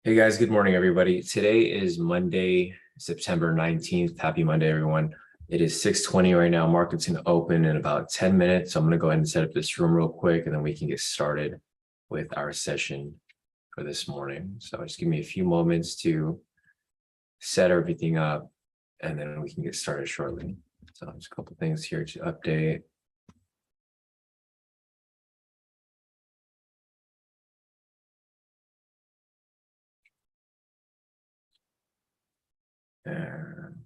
Hey guys, good morning, everybody. Today is Monday, September 19th. Happy Monday, everyone. It is 6:20 right now. Market's going to open in about 10 minutes. So I'm going to go ahead and set up this room real quick, and then we can get started with our session for this morning. So just give me a few moments to set everything up, and then we can get started shortly. So just a couple things here to update. And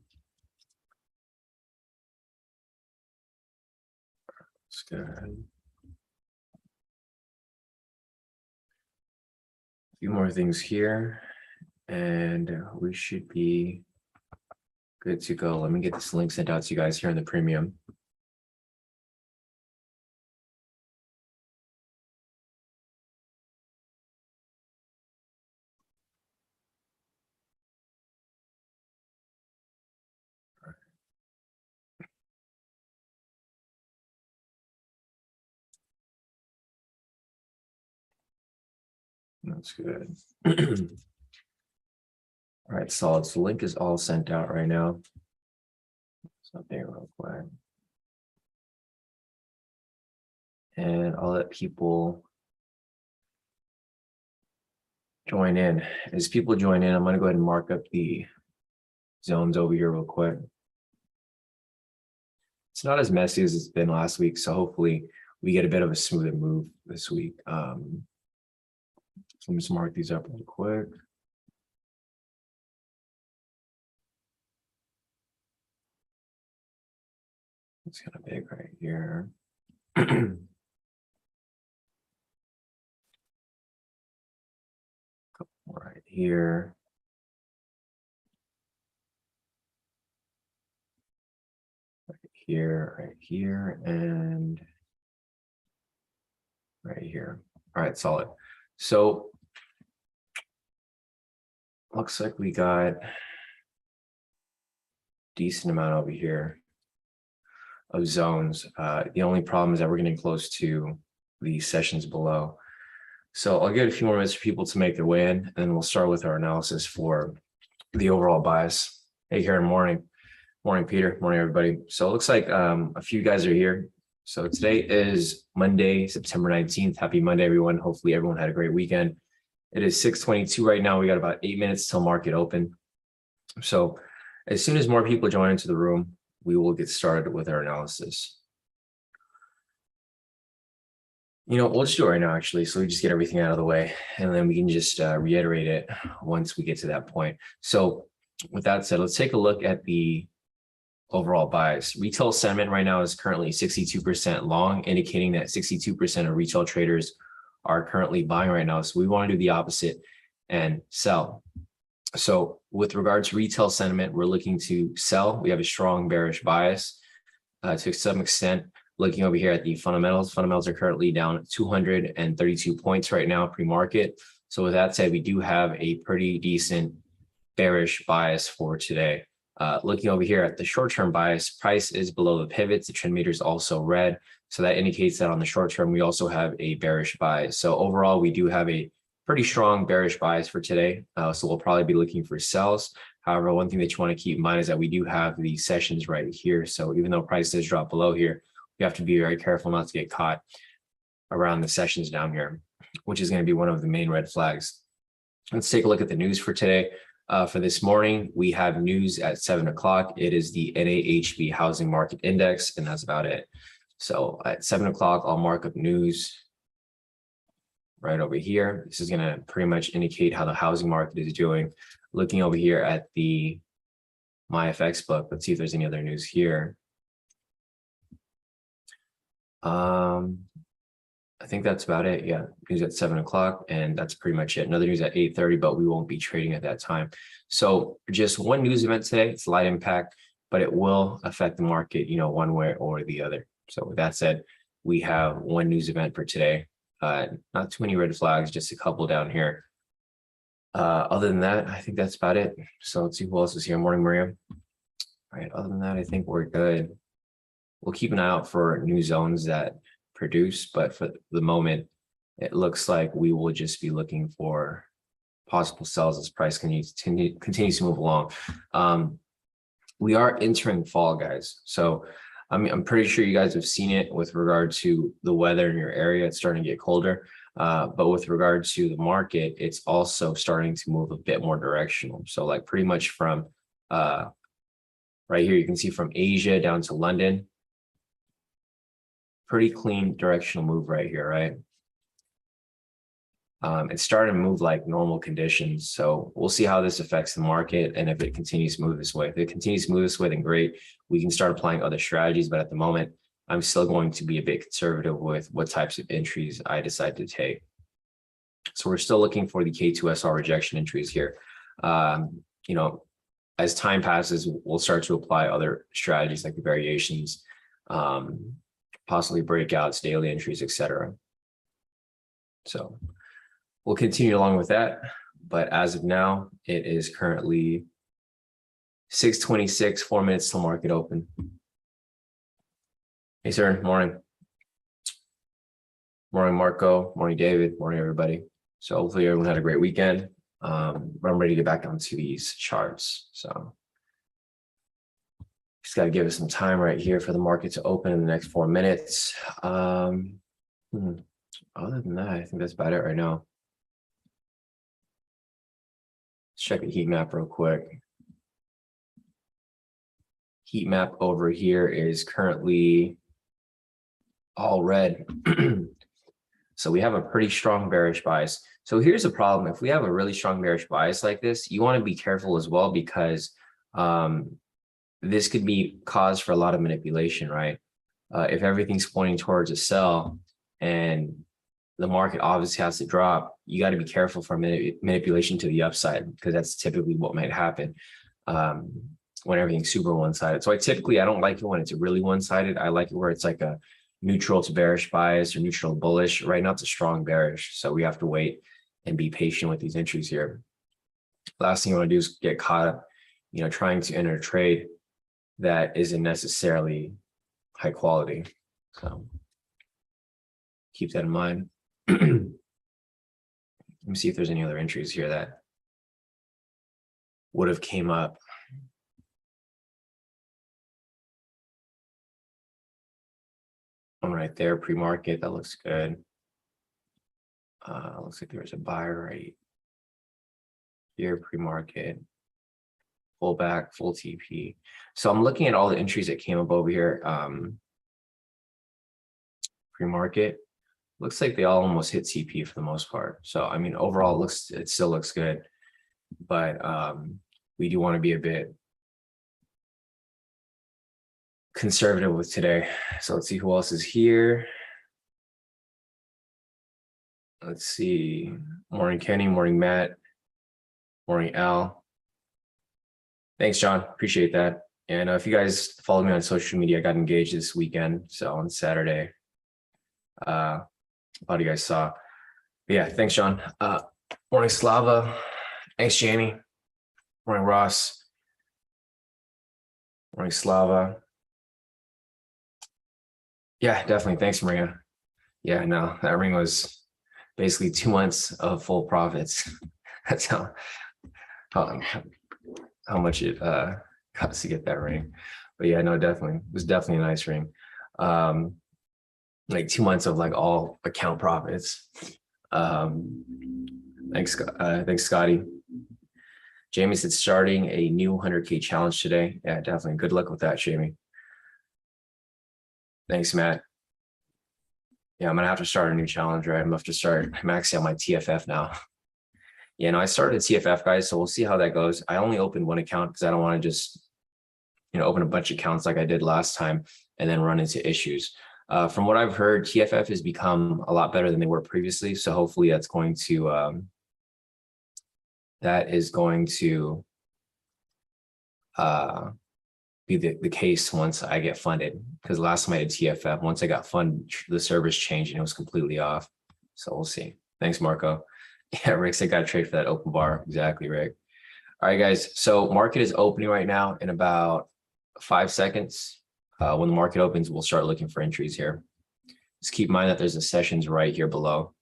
let's go ahead. A few more things here, and we should be good to go. Let me get this link sent out to you guys here in the premium. That's good. All right, solid. So the link is all sent out right now. So there real quick. And I'll let people join in. As people join in, I'm going to go ahead and mark up the zones over here real quick. It's not as messy as it's been last week, so hopefully we get a bit of a smoother move this week. So let me just mark these up real quick. It's kind of big right here. Couple more right here. Right here, and right here. All right, solid. So looks like we got decent amount over here of zones. The only problem is that we're getting close to the sessions below. So I'll get a few more minutes for people to make their way in, and then we'll start with our analysis for the overall bias. Hey, Karen, morning. Morning, Peter. Morning, everybody. So it looks like a few guys are here. So today is Monday, September 19th. Happy Monday, everyone. Hopefully everyone had a great weekend. It is 6:22 right now. We got about 8 minutes till market open. So as soon as more people join into the room, we will get started with our analysis. We'll just do it right now, actually. So we just get everything out of the way, and then we can just reiterate it once we get to that point. So with that said, let's take a look at the overall bias. Retail sentiment right now is currently 62% long, indicating that 62% of retail traders are currently buying right now. So we want to do the opposite and sell. So with regard to retail sentiment, we're looking to sell. We have a strong bearish bias to some extent. Looking over here at the fundamentals are currently down 232 points right now pre-market. So with that said, we do have a pretty decent bearish bias for today. Looking over here at the short-term bias, price is below the pivots. The trend meter is also red. So that indicates that on the short term, we also have a bearish bias. So overall, we do have a pretty strong bearish bias for today. So we'll probably be looking for sells. However, one thing that you want to keep in mind is that we do have the sessions right here. So even though price does drop below here, we have to be very careful not to get caught around the sessions down here, which is going to be one of the main red flags. Let's take a look at the news for today. For this morning, we have news at 7 o'clock. It is the NAHB Housing Market Index, and that's about it. So at 7 o'clock, I'll mark up news right over here. This is going to pretty much indicate how the housing market is doing. Looking over here at the MyFX book, let's see if there's any other news here. I think that's about it. Yeah, news at 7 o'clock, and that's pretty much it. Another news at 8:30, but we won't be trading at that time. So just one news event today. It's light impact, but it will affect the market, one way or the other. So with that said, we have one news event for today. Not too many red flags, just a couple down here. Other than that, I think that's about it. So let's see who else is here. Morning, Maria. All right. Other than that, I think we're good. We'll keep an eye out for new zones that produce, but for the moment, it looks like we will just be looking for possible sells as price continues to move along. We are entering fall, guys. So I'm pretty sure you guys have seen it with regard to the weather in your area. It's starting to get colder. But with regard to the market, it's also starting to move a bit more directional. So like pretty much from right here, you can see from Asia down to London. Pretty clean directional move right here, right? It's starting to move like normal conditions. So we'll see how this affects the market and if it continues to move this way. If it continues to move this way, then great. We can start applying other strategies. But at the moment, I'm still going to be a bit conservative with what types of entries I decide to take. So we're still looking for the K2SR rejection entries here. You know, as time passes, we'll start to apply other strategies like the variations, possibly breakouts, daily entries, etc. So we'll continue along with that. But as of now, it is currently 6:26, 4 minutes till market open. Hey, sir. Morning. Morning, Marco. Morning, David. Morning, everybody. So hopefully everyone had a great weekend. I'm ready to get back onto these charts. So just got to give it some time right here for the market to open in the next 4 minutes. Other than that, I think that's about it right now. Let's check the heat map real quick. Heat map over here is currently all red. So we have a pretty strong bearish bias. So here's the problem. If we have a really strong bearish bias like this, you want to be careful as well, because this could be cause for a lot of manipulation, right? If everything's pointing towards a sell and the market obviously has to drop, you got to be careful for manipulation to the upside, because that's typically what might happen when everything's super one-sided. So I don't like it when it's really one-sided. I like it where it's like a neutral to bearish bias or neutral to bullish. Right now it's a strong bearish, so we have to wait and be patient with these entries here. Last thing you want to do is get caught up, trying to enter a trade that isn't necessarily high quality. So keep that in mind. Let me see if there's any other entries here that would have came up. One right there, pre-market, that looks good. Looks like there's a buyer right here, pre-market, pullback, full TP. So I'm looking at all the entries that came up over here. Pre-market, looks like they all almost hit TP for the most part. So I mean, overall, it still looks good, but we do want to be a bit conservative with today. So let's see who else is here. Let's see. Morning, Kenny. Morning, Matt. Morning, Al. Thanks, John. Appreciate that. And if you guys follow me on social media, I got engaged this weekend. So on Saturday, a lot of you guys saw. But yeah, thanks, John. Morning, Slava. Thanks, Jamie. Morning, Ross. Morning, Slava. Yeah, definitely. Thanks, Maria. Yeah, no, that ring was basically 2 months of full profits. That's how much it costs to get that ring. But yeah, no, definitely. It was definitely a nice ring. Like 2 months of like all account profits. Thanks, Scotty. Jamie said starting a new 100K challenge today. Yeah, definitely. Good luck with that, Jamie. Thanks, Matt. Yeah, I'm gonna have to start a new challenge, right? I'm gonna have to start maxing out my TFF now. Yeah, no, I started a TFF, guys, so we'll see how that goes. I only opened one account because I don't want to just, open a bunch of accounts like I did last time and then run into issues. From what I've heard, TFF has become a lot better than they were previously. So hopefully that's going to be the case once I get funded, because last time I did TFF, once I got funded, the servers changed and it was completely off. So we'll see. Thanks, Marco. Yeah, Rick said got to trade for that open bar. Exactly, Rick. All right, guys. So market is opening right now in about 5 seconds. When the market opens, we'll start looking for entries here. Just keep in mind that there's a sessions right here below.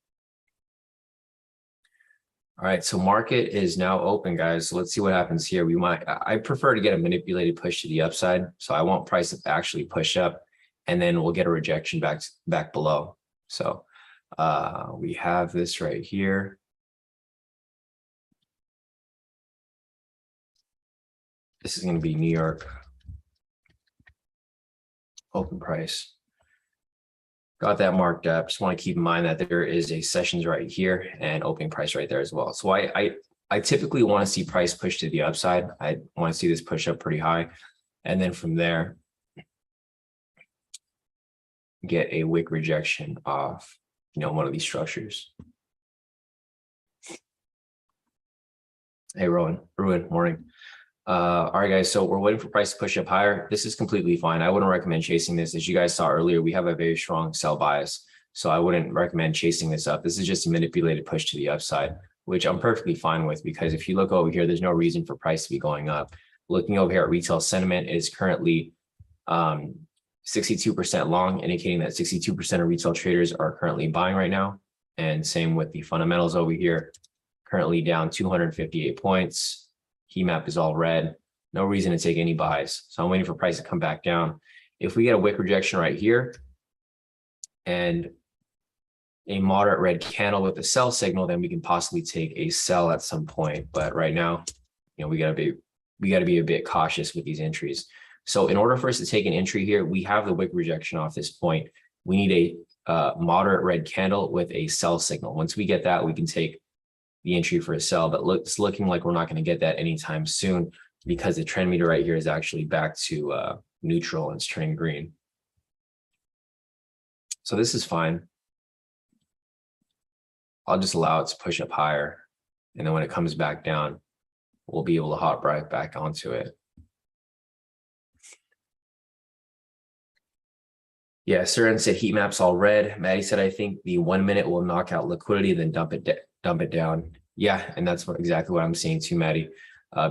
All right, so market is now open, guys. So let's see what happens here. I prefer to get a manipulated push to the upside. So I want price to actually push up, and then we'll get a rejection back below. So we have this right here. This is going to be New York open price. Got that marked up. Just want to keep in mind that there is a sessions right here and opening price right there as well. So I typically want to see price push to the upside. I want to see this push up pretty high. And then from there, get a wick rejection off, one of these structures. Hey, Ruin, morning. All right, guys, so we're waiting for price to push up higher. This is completely fine. I wouldn't recommend chasing this. As you guys saw earlier, we have a very strong sell bias. So I wouldn't recommend chasing this up. This is just a manipulated push to the upside, which I'm perfectly fine with, because if you look over here, there's no reason for price to be going up. Looking over here at retail sentiment is currently 62% long, indicating that 62% of retail traders are currently buying right now. And same with the fundamentals over here, currently down 258 points. Heat map is all red. No reason to take any buys. So I'm waiting for price to come back down. If we get a wick rejection right here and a moderate red candle with a sell signal, then we can possibly take a sell at some point. But right now, we gotta be a bit cautious with these entries. So in order for us to take an entry here, we have the wick rejection off this point. We need a moderate red candle with a sell signal. Once we get that, we can take the entry for a sell, but it's looking like we're not going to get that anytime soon, because the trend meter right here is actually back to neutral and it's turning green. So this is fine. I'll just allow it to push up higher. And then when it comes back down, we'll be able to hop right back onto it. Yeah, Surin said heat maps all red. Maddie said, I think the 1 minute will knock out liquidity, then dump it down. Yeah, and that's exactly what I'm saying too, Maddie,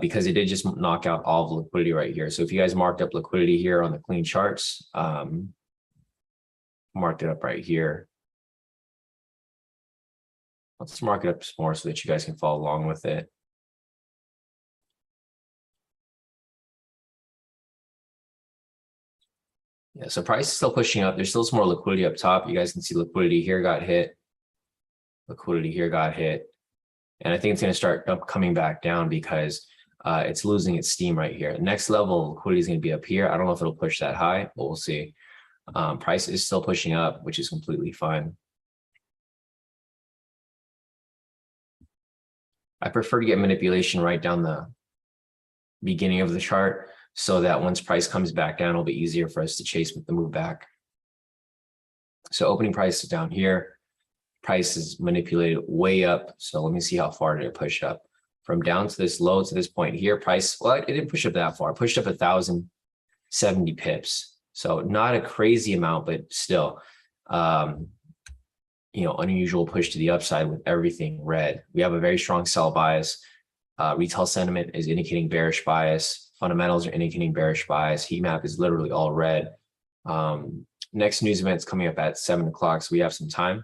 because it did just knock out all of the liquidity right here. So if you guys marked up liquidity here on the clean charts, marked it up right here. Let's mark it up some more so that you guys can follow along with it. Yeah, so price is still pushing up. There's still some more liquidity up top. You guys can see liquidity here got hit. Liquidity here got hit. And I think it's going to start coming back down because it's losing its steam right here. Next level liquidity is going to be up here. I don't know if it'll push that high, but we'll see. Price is still pushing up, which is completely fine. I prefer to get manipulation right down the beginning of the chart, so that once price comes back down, it'll be easier for us to chase with the move back. So opening price is down here. Price is manipulated way up. So let me see how far did it push up. From down to this low to this point here, price, well, it didn't push up that far. It pushed up 1,070 pips. So not a crazy amount, but still, unusual push to the upside with everything red. We have a very strong sell bias. Retail sentiment is indicating bearish bias. Fundamentals are indicating bearish bias. Heat map is literally all red. Next news event's coming up at 7 o'clock, so we have some time.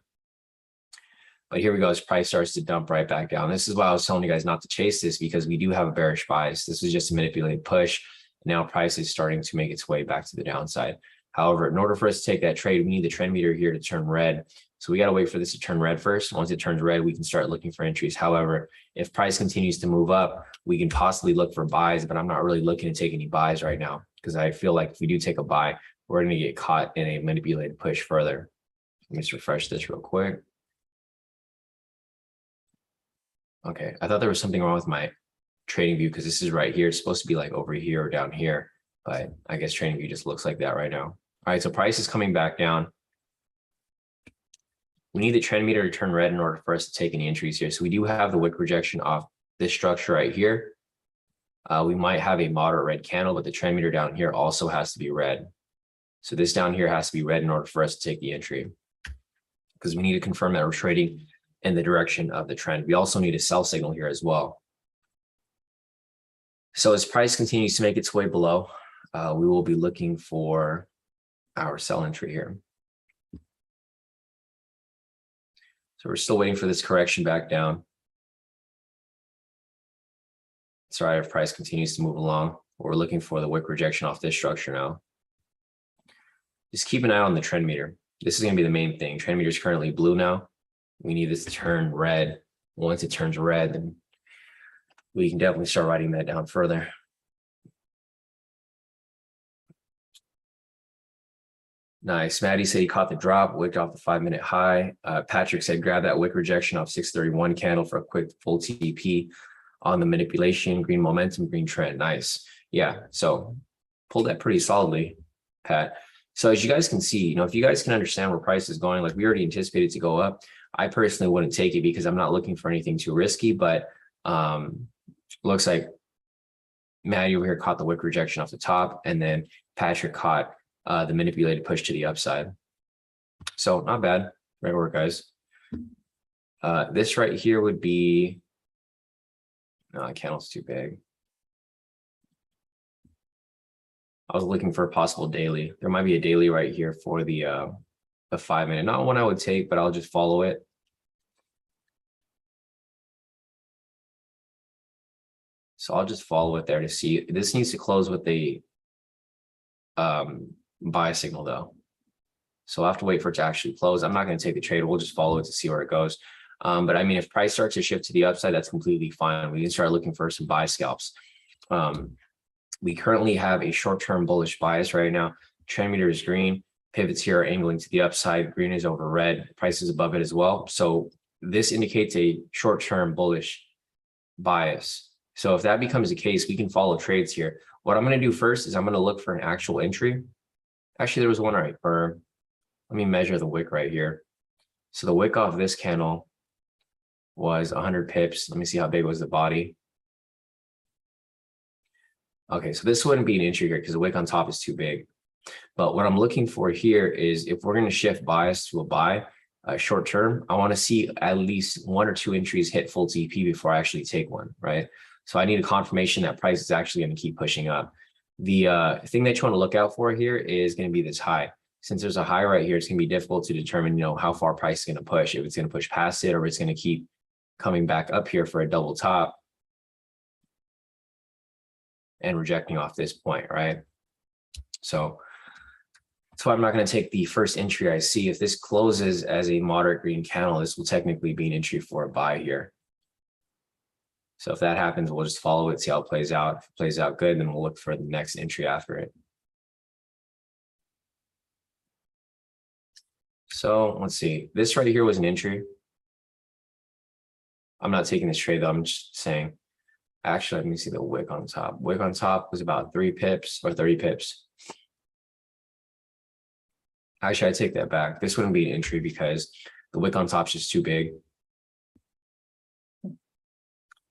But here we go, as price starts to dump right back down. This is why I was telling you guys not to chase this, because we do have a bearish bias. This is just a manipulated push. Now price is starting to make its way back to the downside. However, in order for us to take that trade, we need the trend meter here to turn red. So we got to wait for this to turn red first. Once it turns red, we can start looking for entries. However, if price continues to move up, we can possibly look for buys, but I'm not really looking to take any buys right now, because I feel like if we do take a buy, we're going to get caught in a manipulated push further. Let me just refresh this real quick. Okay, I thought there was something wrong with my trading view, because this is right here. It's supposed to be like over here or down here, but I guess trading view just looks like that right now. All right, so price is coming back down. We need the trend meter to turn red in order for us to take any entries here. So we do have the wick rejection off this structure right here. We might have a moderate red candle, but the trend meter down here also has to be red. So this down here has to be red in order for us to take the entry, because we need to confirm that we're trading in the direction of the trend. We also need a sell signal here as well. So as price continues to make its way below, we will be looking for our sell entry here. So we're still waiting for this correction back down. Sorry, if price continues to move along. We're looking for the wick rejection off this structure now. Just keep an eye on the trend meter. This is going to be the main thing. Trend meter is currently blue now. We need this to turn red. Once it turns red, then we can definitely start writing that down further. Nice. Maddie said he caught the drop, wicked off the 5-minute high. Patrick said grab that wick rejection off 631 candle for a quick full TP on the manipulation, green momentum, green trend. Nice. Yeah. So pulled that pretty solidly, Pat. So as you guys can see, if you guys can understand where price is going, like we already anticipated to go up. I personally wouldn't take it because I'm not looking for anything too risky, but looks like Maddie over here caught the wick rejection off the top, and then Patrick caught the manipulated push to the upside. So not bad. Great work, guys. This right here would be, no, candle's too big. I was looking for a possible daily. There might be a daily right here for the 5-minute. Not one I would take, but I'll just follow it. So I'll just follow it there to see. This needs to close with the buy signal though. So I'll have to wait for it to actually close. I'm not going to take the trade. We'll just follow it to see where it goes. But I mean, if price starts to shift to the upside, that's completely fine. We can start looking for some buy scalps. We currently have a short-term bullish bias right now. Trend meter is green. Pivots here are angling to the upside. Green is over red. Price is above it as well. So this indicates a short-term bullish bias. So if that becomes the case, we can follow trades here. What I'm going to do first is I'm going to look for an actual entry. Actually, there was one right for, let me measure the wick right here. So the wick off this candle was 100 pips. Let me see how big was the body. Okay, so this wouldn't be an entry here because the wick on top is too big. But what I'm looking for here is if we're going to shift bias to a buy short term, I want to see at least 1 or 2 entries hit full TP before I actually take one, right? So I need a confirmation that price is actually going to keep pushing up. The thing that you want to look out for here is going to be this high. Since there's a high right here, it's going to be difficult to determine, how far price is going to push, if it's going to push past it or it's going to keep coming back up here for a double top and rejecting off this point, right? So that's why I'm not going to take the first entry I see. If this closes as a moderate green candle, this will technically be an entry for a buy here. So if that happens, we'll just follow it, see how it plays out. If it plays out good, then we'll look for the next entry after it. So let's see. This right here was an entry. I'm not taking this trade though. I'm just saying, actually, let me see the wick on top. Wick on top was about 3 pips or 30 pips. Actually, I take that back. This wouldn't be an entry because the wick on top is just too big.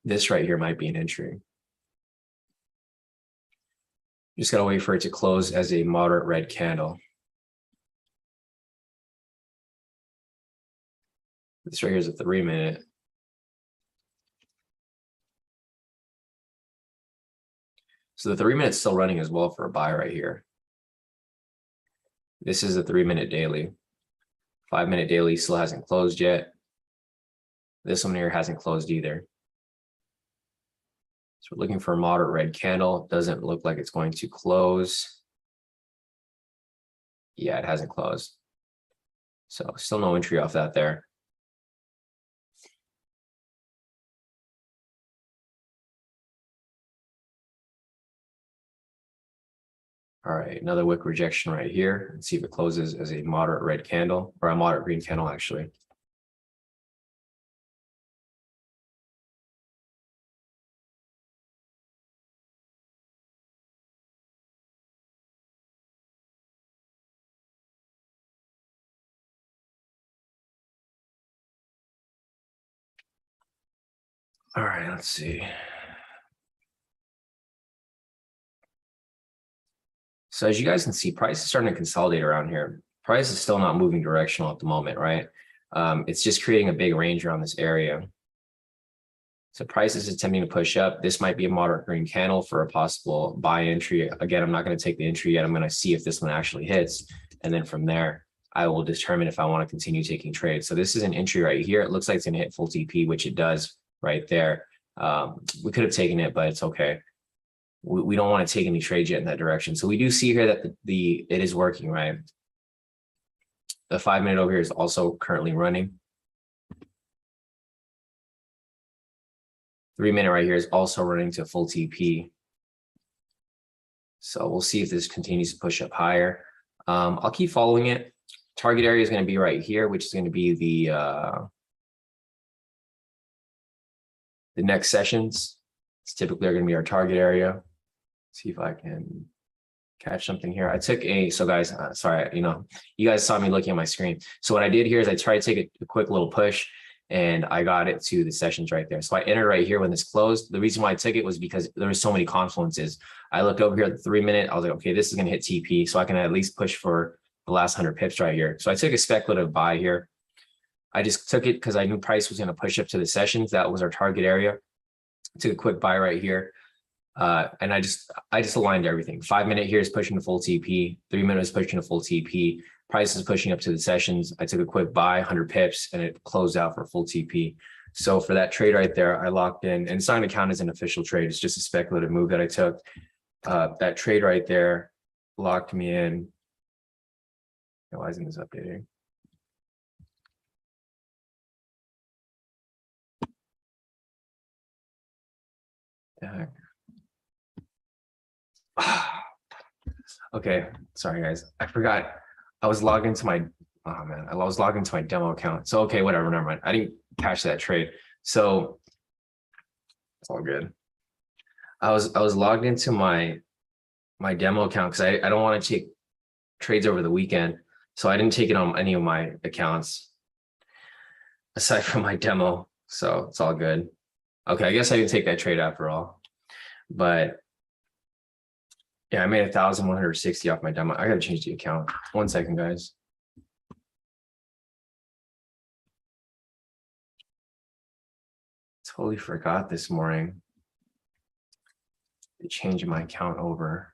This right here might be an entry. Just gotta wait for it to close as a moderate red candle. This right here is a 3-minute. So the 3-minute is still running as well for a buy right here. This is a 3-minute daily. 5-minute daily still hasn't closed yet. This one here hasn't closed either. So we're looking for a moderate red candle. Doesn't look like it's going to close. Yeah, it hasn't closed. So still no entry off that there. All right, another wick rejection right here. Let's see if it closes as a moderate red candle or a moderate green candle, actually. All right, let's see. So as you guys can see, price is starting to consolidate around here. Price is still not moving directional at the moment, right? It's just creating a big range around this area. So price is attempting to push up. This might be a moderate green candle for a possible buy entry. Again, I'm not going to take the entry yet. I'm going to see if this one actually hits. And then from there, I will determine if I want to continue taking trades. So this is an entry right here. It looks like it's going to hit full TP, which it does right there. We could have taken it, but it's okay. We don't want to take any trades yet in that direction. So we do see here that it is working, right? The 5 minute over here is also currently running. 3 minute right here is also running to full TP. So we'll see if this continues to push up higher. I'll keep following it. Target area is going to be right here, which is going to be the next sessions. It's typically going to be our target area. See if I can catch something here. I took so guys, sorry, you guys saw me looking at my screen. So what I did here is I tried to take a quick little push and I got it to the sessions right there. So I entered right here when this closed. The reason why I took it was because there were so many confluences. I looked over here at the 3 minute. I was like, okay, this is going to hit TP. So I can at least push for the last 100 pips right here. So I took a speculative buy here. I just took it because I knew price was going to push up to the sessions. That was our target area. I took a quick buy right here. And I just aligned everything. 5 minute here is pushing to full TP. 3 minutes pushing to full TP. Price is pushing up to the sessions. I took a quick buy, 100 pips, and it closed out for full TP. So for that trade right there, I locked in, and it's not going to count as an official trade. It's just a speculative move that I took. That trade right there locked me in. Why isn't this updating? Okay, sorry guys, I forgot. I was logged into my, oh man, I was logged into my demo account. So okay, whatever, never mind. I didn't catch that trade. So it's all good. I was logged into my demo account because I don't want to take trades over the weekend. So I didn't take it on any of my accounts aside from my demo. So it's all good. Okay, I guess I didn't take that trade after all. But yeah, I made 1,160 off my demo. I gotta change the account. 1 second, guys. Totally forgot this morning to change my account over.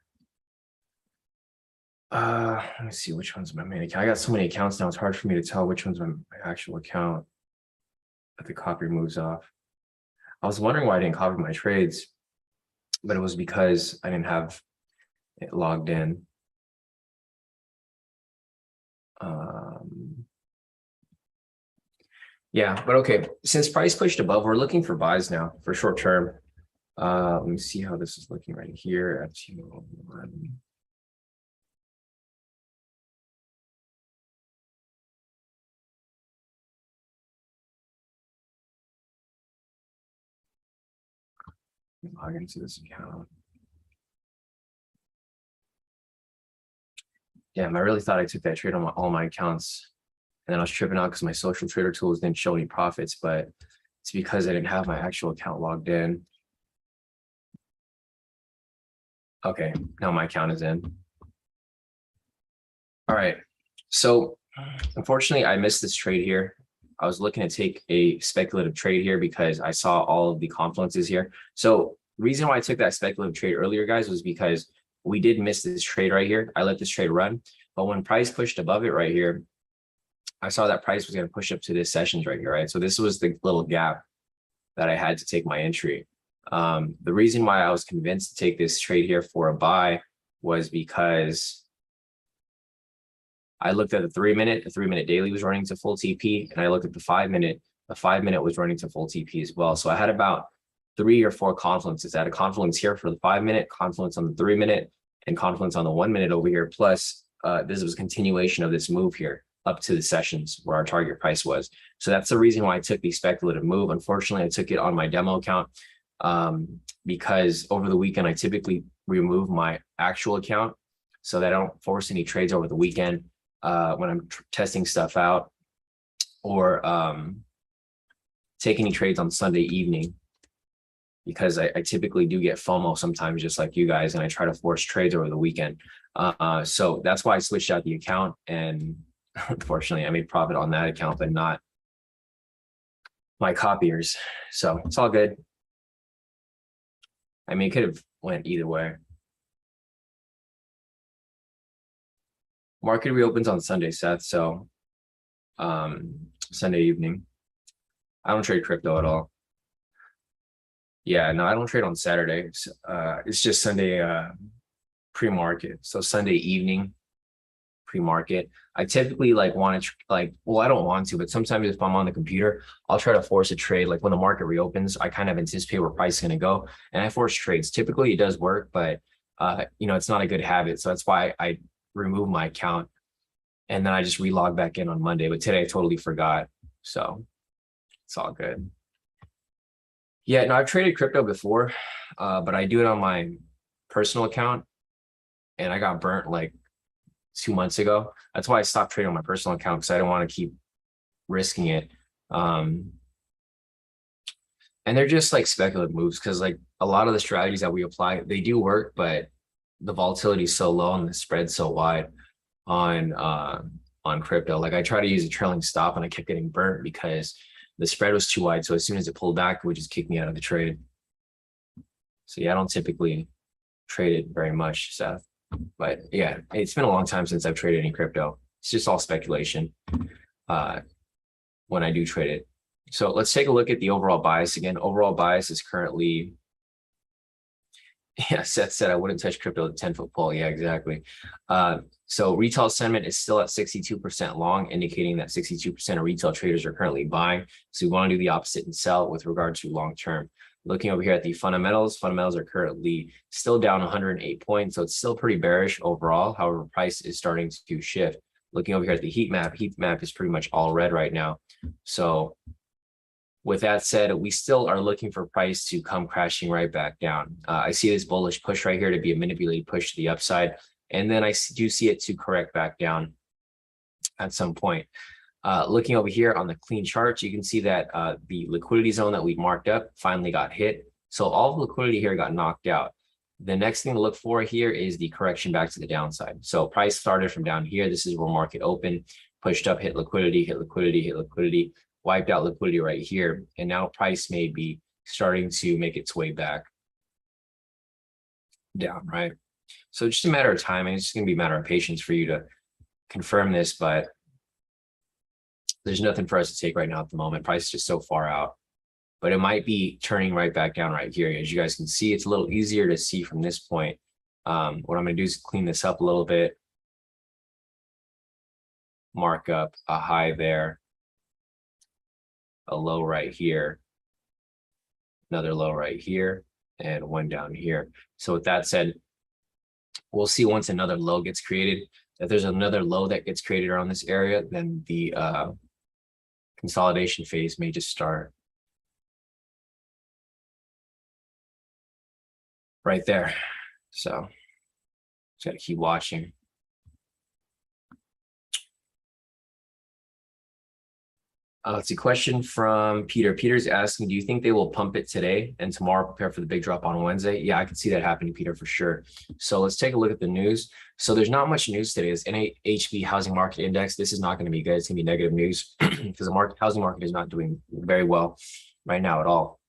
Let me see which one's my main account. I got so many accounts now, it's hard for me to tell which one's my actual account that the copy moves off. I was wondering why I didn't copy my trades, but it was because I didn't have it logged in. Yeah, but okay, since price pushed above, we're looking for buys now for short term. Let me see how this is looking right here at 201. Log into this account. Damn, I really thought I took that trade on all my accounts. And then I was tripping out because my social trader tools didn't show any profits, but it's because I didn't have my actual account logged in. Okay, now my account is in. All right, so unfortunately, I missed this trade here. I was looking to take a speculative trade here because I saw all of the confluences here. So the reason why I took that speculative trade earlier, guys, was because we did miss this trade right here. I let this trade run, but when price pushed above it right here, I saw that price was going to push up to this sessions right here, right? So this was the little gap that I had to take my entry. The reason why I was convinced to take this trade here for a buy was because I looked at the 3 minute, the 3 minute daily was running to full TP, and I looked at the 5 minute was running to full TP as well. So I had about 3 or 4 confluences. I had a confluence here for the 5 minute, confluence on the 3 minute, and confluence on the 1 minute over here. Plus, this was a continuation of this move here up to the sessions where our target price was. So that's the reason why I took the speculative move. Unfortunately, I took it on my demo account because over the weekend, I typically remove my actual account so that I don't force any trades over the weekend when I'm testing stuff out, or take any trades on Sunday evening, because I typically do get FOMO sometimes, just like you guys, and I try to force trades over the weekend. So that's why I switched out the account, and unfortunately I made profit on that account, but not my copiers. So it's all good. I mean, it could have went either way. Market reopens on Sunday, Seth. So Sunday evening. I don't trade crypto at all. Yeah, no, I don't trade on Saturdays. It's just Sunday pre-market. So Sunday evening pre-market. I typically like want to like, well, I don't want to, but sometimes if I'm on the computer, I'll try to force a trade. Like when the market reopens, I kind of anticipate where price is going to go, and I force trades. Typically, it does work, but it's not a good habit. So that's why I remove my account and then I just relog back in on Monday. But today I totally forgot, so it's all good. Yeah, no, I've traded crypto before, but I do it on my personal account, and I got burnt like 2 months ago. That's why I stopped trading on my personal account because I don't want to keep risking it. Um, and they're just like speculative moves because like a lot of the strategies that we apply, they do work, but the volatility is so low and the spread's so wide on crypto. Like I try to use a trailing stop and I kept getting burnt because the spread was too wide. So as soon as it pulled back, it would just kick me out of the trade. So yeah, I don't typically trade it very much, Seth. But yeah, it's been a long time since I've traded any crypto. It's just all speculation when I do trade it. So let's take a look at the overall bias again. Overall bias is currently, yeah, Seth said I wouldn't touch crypto at 10-foot pole. Yeah, exactly. So retail sentiment is still at 62% long, indicating that 62% of retail traders are currently buying. So we want to do the opposite and sell with regard to long term. Looking over here at the fundamentals are currently still down 108 points. So it's still pretty bearish overall. However, price is starting to shift. Looking over here at the heat map is pretty much all red right now. So with that said, we still are looking for price to come crashing right back down. I see this bullish push right here to be a manipulated push to the upside. And then I do see it to correct back down at some point. Looking over here on the clean charts, you can see that the liquidity zone that we marked up finally got hit. So all the liquidity here got knocked out. The next thing to look for here is the correction back to the downside. So price started from down here. This is where market opened, pushed up, hit liquidity, wiped out liquidity right here. And now price may be starting to make its way back down, right? So just a matter of time, and it's just going to be a matter of patience for you to confirm this, but there's nothing for us to take right now at the moment. Price is just so far out, but it might be turning right back down right here. As you guys can see, it's a little easier to see from this point. What I'm going to do is clean this up a little bit, mark up a high there, a low right here, another low right here, and one down here. So with that said, we'll see once another low gets created. If there's another low that gets created around this area, then the consolidation phase may just start right there. So just got to keep watching. Let's see, question from Peter. Peter's asking, do you think they will pump it today and tomorrow prepare for the big drop on Wednesday? Yeah, I can see that happening, Peter, for sure. So let's take a look at the news. So there's not much news today. It's NHB Housing Market Index. This is not going to be good. It's going to be negative news because the housing market is not doing very well right now at all.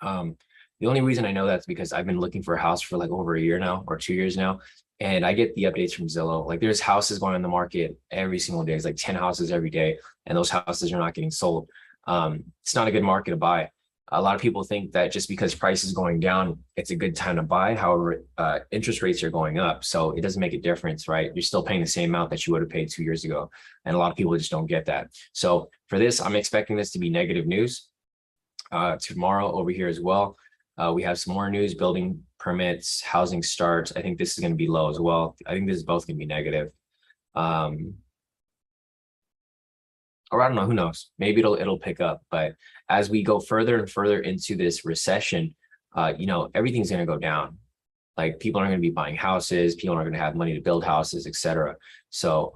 The only reason I know that's because I've been looking for a house for like over a year now or 2 years now. And I get the updates from Zillow. Like there's houses going on the market every single day. It's like 10 houses every day. And those houses are not getting sold. It's not a good market to buy. A lot of people think that just because price is going down, it's a good time to buy. However, interest rates are going up. So it doesn't make a difference, right? You're still paying the same amount that you would have paid 2 years ago. And a lot of people just don't get that. So for this, I'm expecting this to be negative news tomorrow over here as well. We have some more news, building permits, housing starts. I think this is going to be low as well. I think this is both going to be negative. Or I don't know, who knows? Maybe it'll pick up. But as we go further and further into this recession, everything's going to go down. Like people aren't going to be buying houses, people aren't going to have money to build houses, etc. So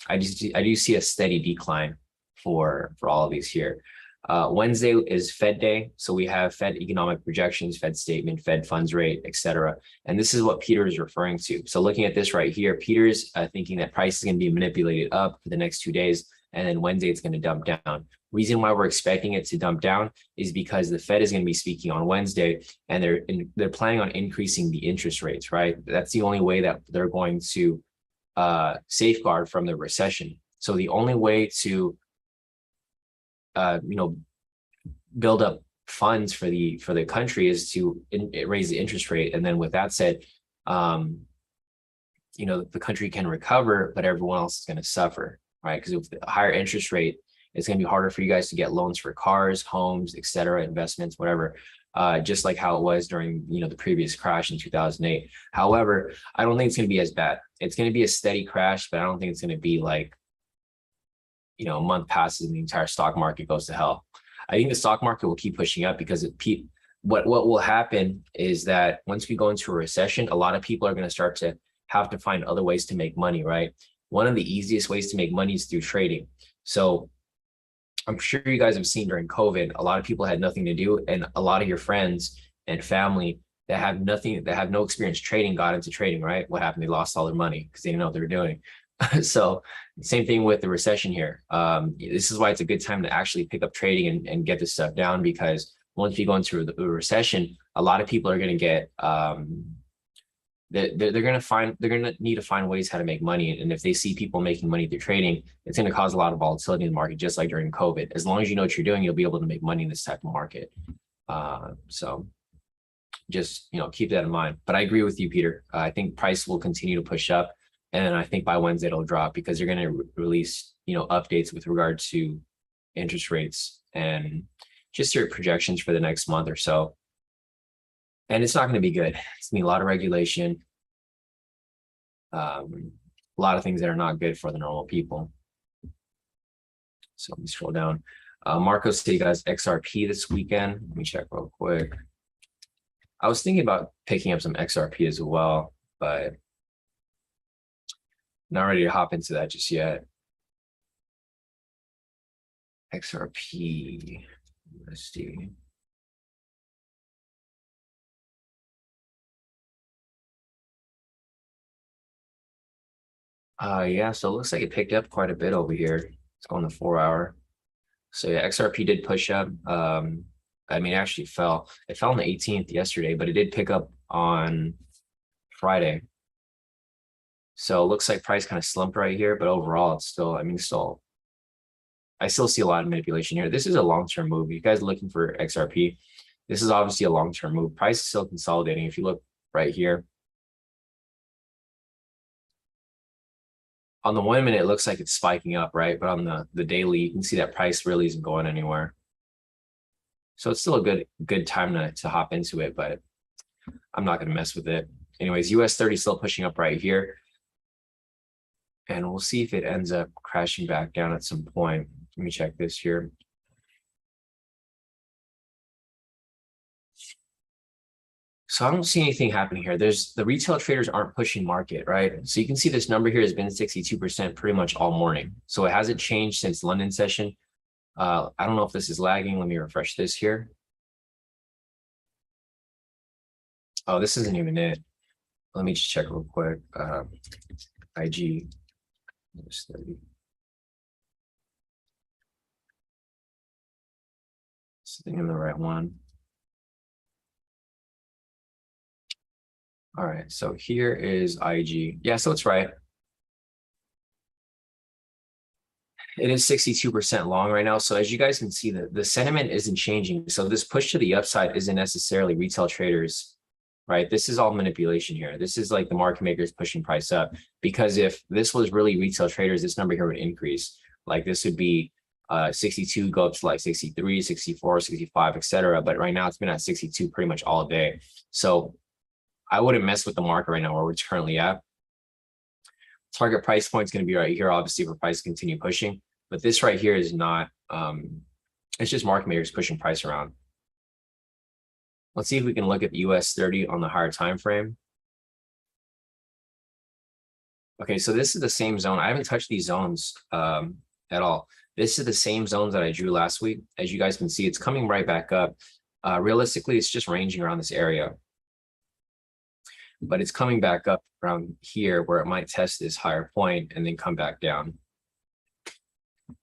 I do see a steady decline for all of these here. Wednesday is Fed day. So we have Fed economic projections, Fed statement, Fed funds rate, etc. And this is what Peter is referring to. So looking at this right here, Peter's thinking that price is going to be manipulated up for the next 2 days. And then Wednesday, it's going to dump down. Reason why we're expecting it to dump down is because the Fed is going to be speaking on Wednesday, and they're planning on increasing the interest rates, right? That's the only way that they're going to safeguard from the recession. So the only way to build up funds for the country is to raise the interest rate. And then with that said, you know, the country can recover, but everyone else is going to suffer, right? Because with the higher interest rate, it's going to be harder for you guys to get loans for cars, homes, et cetera, investments, whatever. Just like how it was during, you know, the previous crash in 2008. However, I don't think it's going to be as bad. It's going to be a steady crash, but I don't think it's going to be like, you know, a month passes and the entire stock market goes to hell. I think the stock market will keep pushing up because what will happen is that once we go into a recession, a lot of people are going to start to have to find other ways to make money, right? One of the easiest ways to make money is through trading. So I'm sure you guys have seen during COVID, a lot of people had nothing to do, and a lot of your friends and family that have no experience trading got into trading, right? What happened? They lost all their money because they didn't know what they were doing. So same thing with the recession here. This is why it's a good time to actually pick up trading and get this stuff down, because once we go into the recession, a lot of people are going to get they're going to need to find ways how to make money. And if they see people making money through trading, it's going to cause a lot of volatility in the market, just like during COVID. As long as you know what you're doing, you'll be able to make money in this type of market. So just, you know, keep that in mind. But I agree with you, Peter. I think price will continue to push up. And I think by Wednesday it'll drop because they're going to release, you know, updates with regard to interest rates and just your projections for the next month or so. And it's not going to be good. It's going to be a lot of regulation, a lot of things that are not good for the normal people. So let me scroll down. Marco said he got his XRP this weekend. Let me check real quick. I was thinking about picking up some XRP as well, but not ready to hop into that just yet. XRP, USD. Yeah, so it looks like it picked up quite a bit over here. It's going the 4 hour. So yeah, XRP did push up. I mean, it actually fell. It fell on the 18th yesterday, but it did pick up on Friday. So it looks like price kind of slumped right here, but overall it's still, I mean, I still see a lot of manipulation here. This is a long-term move. You guys are looking for XRP. This is obviously a long-term move. Price is still consolidating. If you look right here, on the 1 minute, it looks like it's spiking up, right? But on the daily, you can see that price really isn't going anywhere. So it's still a good time to hop into it, but I'm not going to mess with it. Anyways, US30 still pushing up right here. And we'll see if it ends up crashing back down at some point. Let me check this here. So I don't see anything happening here. The retail traders aren't pushing market, right? So you can see this number here has been 62% pretty much all morning. So it hasn't changed since London session. I don't know if this is lagging. Let me refresh this here. Oh, this isn't even it. Let me just check real quick. IG. US30. Sitting in the right one. All right, so here is IG. Yeah, so it's right. It is 62% long right now. So as you guys can see, the sentiment isn't changing. So this push to the upside isn't necessarily retail traders, right? This is all manipulation here. This is like the market makers pushing price up, because if this was really retail traders, this number here would increase. Like this would be 62 go up to like 63, 64, 65, etc. But right now it's been at 62 pretty much all day. So I wouldn't mess with the market right now where it's currently at. Target price point is going to be right here, obviously, for price to continue pushing. But this right here is not, it's just market makers pushing price around. Let's see if we can look at the US30 on the higher time frame. Okay, so this is the same zone. I haven't touched these zones at all. This is the same zones that I drew last week. As you guys can see, it's coming right back up. Realistically, it's just ranging around this area. But it's coming back up around here where it might test this higher point and then come back down.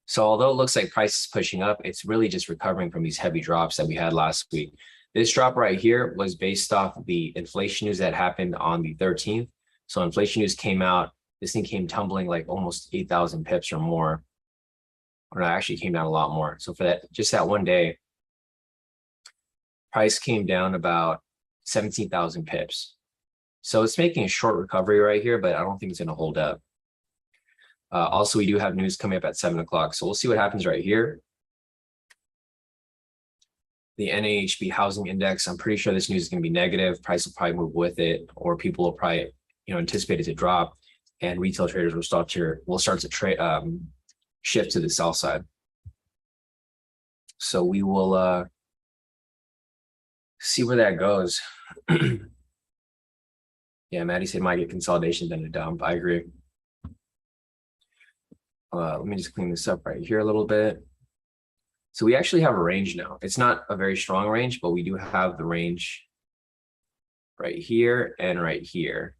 So although it looks like price is pushing up, it's really just recovering from these heavy drops that we had last week. This drop right here was based off of the inflation news that happened on the 13th. So inflation news came out. This thing came tumbling like almost 8,000 pips or more. Or no, actually came down a lot more. So for that, just that one day, price came down about 17,000 pips. So it's making a short recovery right here, but I don't think it's going to hold up. Also, we do have news coming up at 7 o'clock. So we'll see what happens right here. The NAHB housing index, I'm pretty sure this news is going to be negative. Price will probably move with it, or people will probably, anticipate it to drop, and retail traders will start to trade, shift to the sell side. So we will see where that goes. Yeah, Maddie said might get consolidation then a dump. I agree. Let me just clean this up right here a little bit. So we actually have a range now. It's not a very strong range, but we do have the range right here and right here.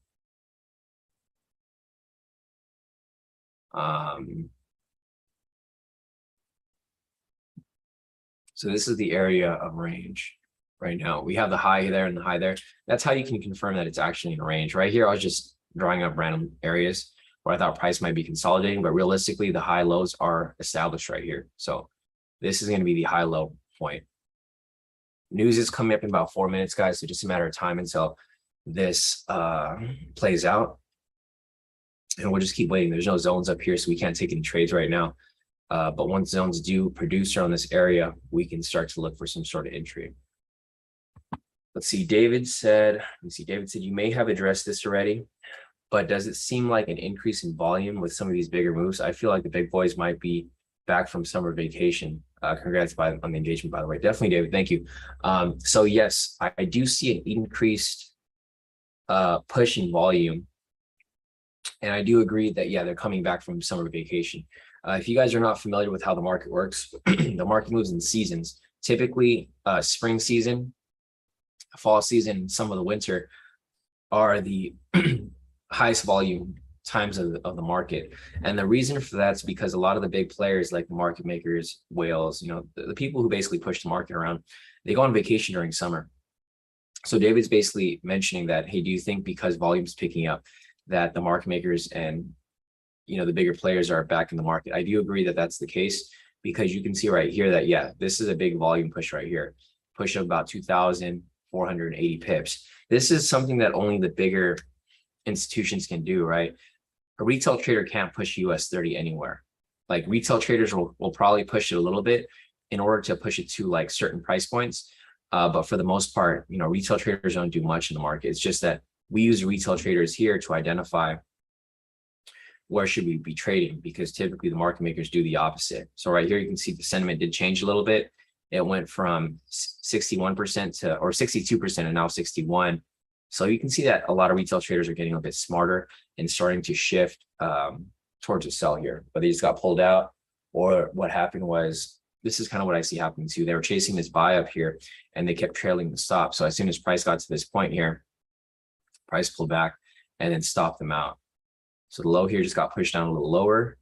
So this is the area of range right now. We have the high there and the high there. That's how you can confirm that it's actually in range. Right here, I was just drawing up random areas where I thought price might be consolidating, but realistically, the high lows are established right here. So this is going to be the high low point. News is coming up in about 4 minutes, guys. So just a matter of time until this plays out. And we'll just keep waiting. There's no zones up here, so we can't take any trades right now. But once zones do produce around this area, we can start to look for some sort of entry. Let's see. David said, you may have addressed this already, but does it seem like an increase in volume with some of these bigger moves? I feel like the big boys might be back from summer vacation. Congrats on the engagement, by the way. Definitely, David. Thank you. So yes, I do see an increased push in volume. And I do agree that, yeah, they're coming back from summer vacation. If you guys are not familiar with how the market works, the market moves in seasons. Typically, spring season, fall season, some of the winter are the highest volume times of the market. And the reason for that is because a lot of the big players like the market makers, whales, the people who basically push the market around, they go on vacation during summer. So David's basically mentioning that, hey, do you think because volume's picking up that the market makers and the bigger players are back in the market? I do agree that that's the case, because you can see right here that, yeah, this is a big volume push right here, push of about 2,480 pips. This is something that only the bigger institutions can do, right? A retail trader can't push US30 anywhere. Like retail traders will probably push it a little bit in order to push it to like certain price points. But for the most part, retail traders don't do much in the market. It's just that we use retail traders here to identify where should we be trading, because typically the market makers do the opposite. So right here, you can see the sentiment did change a little bit. It went from 61% to, or 62%, and now 61. So you can see that a lot of retail traders are getting a bit smarter and starting to shift towards a sell here, but they just got pulled out. Or what happened was, this is kind of what I see happening too. They were chasing this buy up here and they kept trailing the stop. So as soon as price got to this point here, price pulled back and then stopped them out. So the low here just got pushed down a little lower.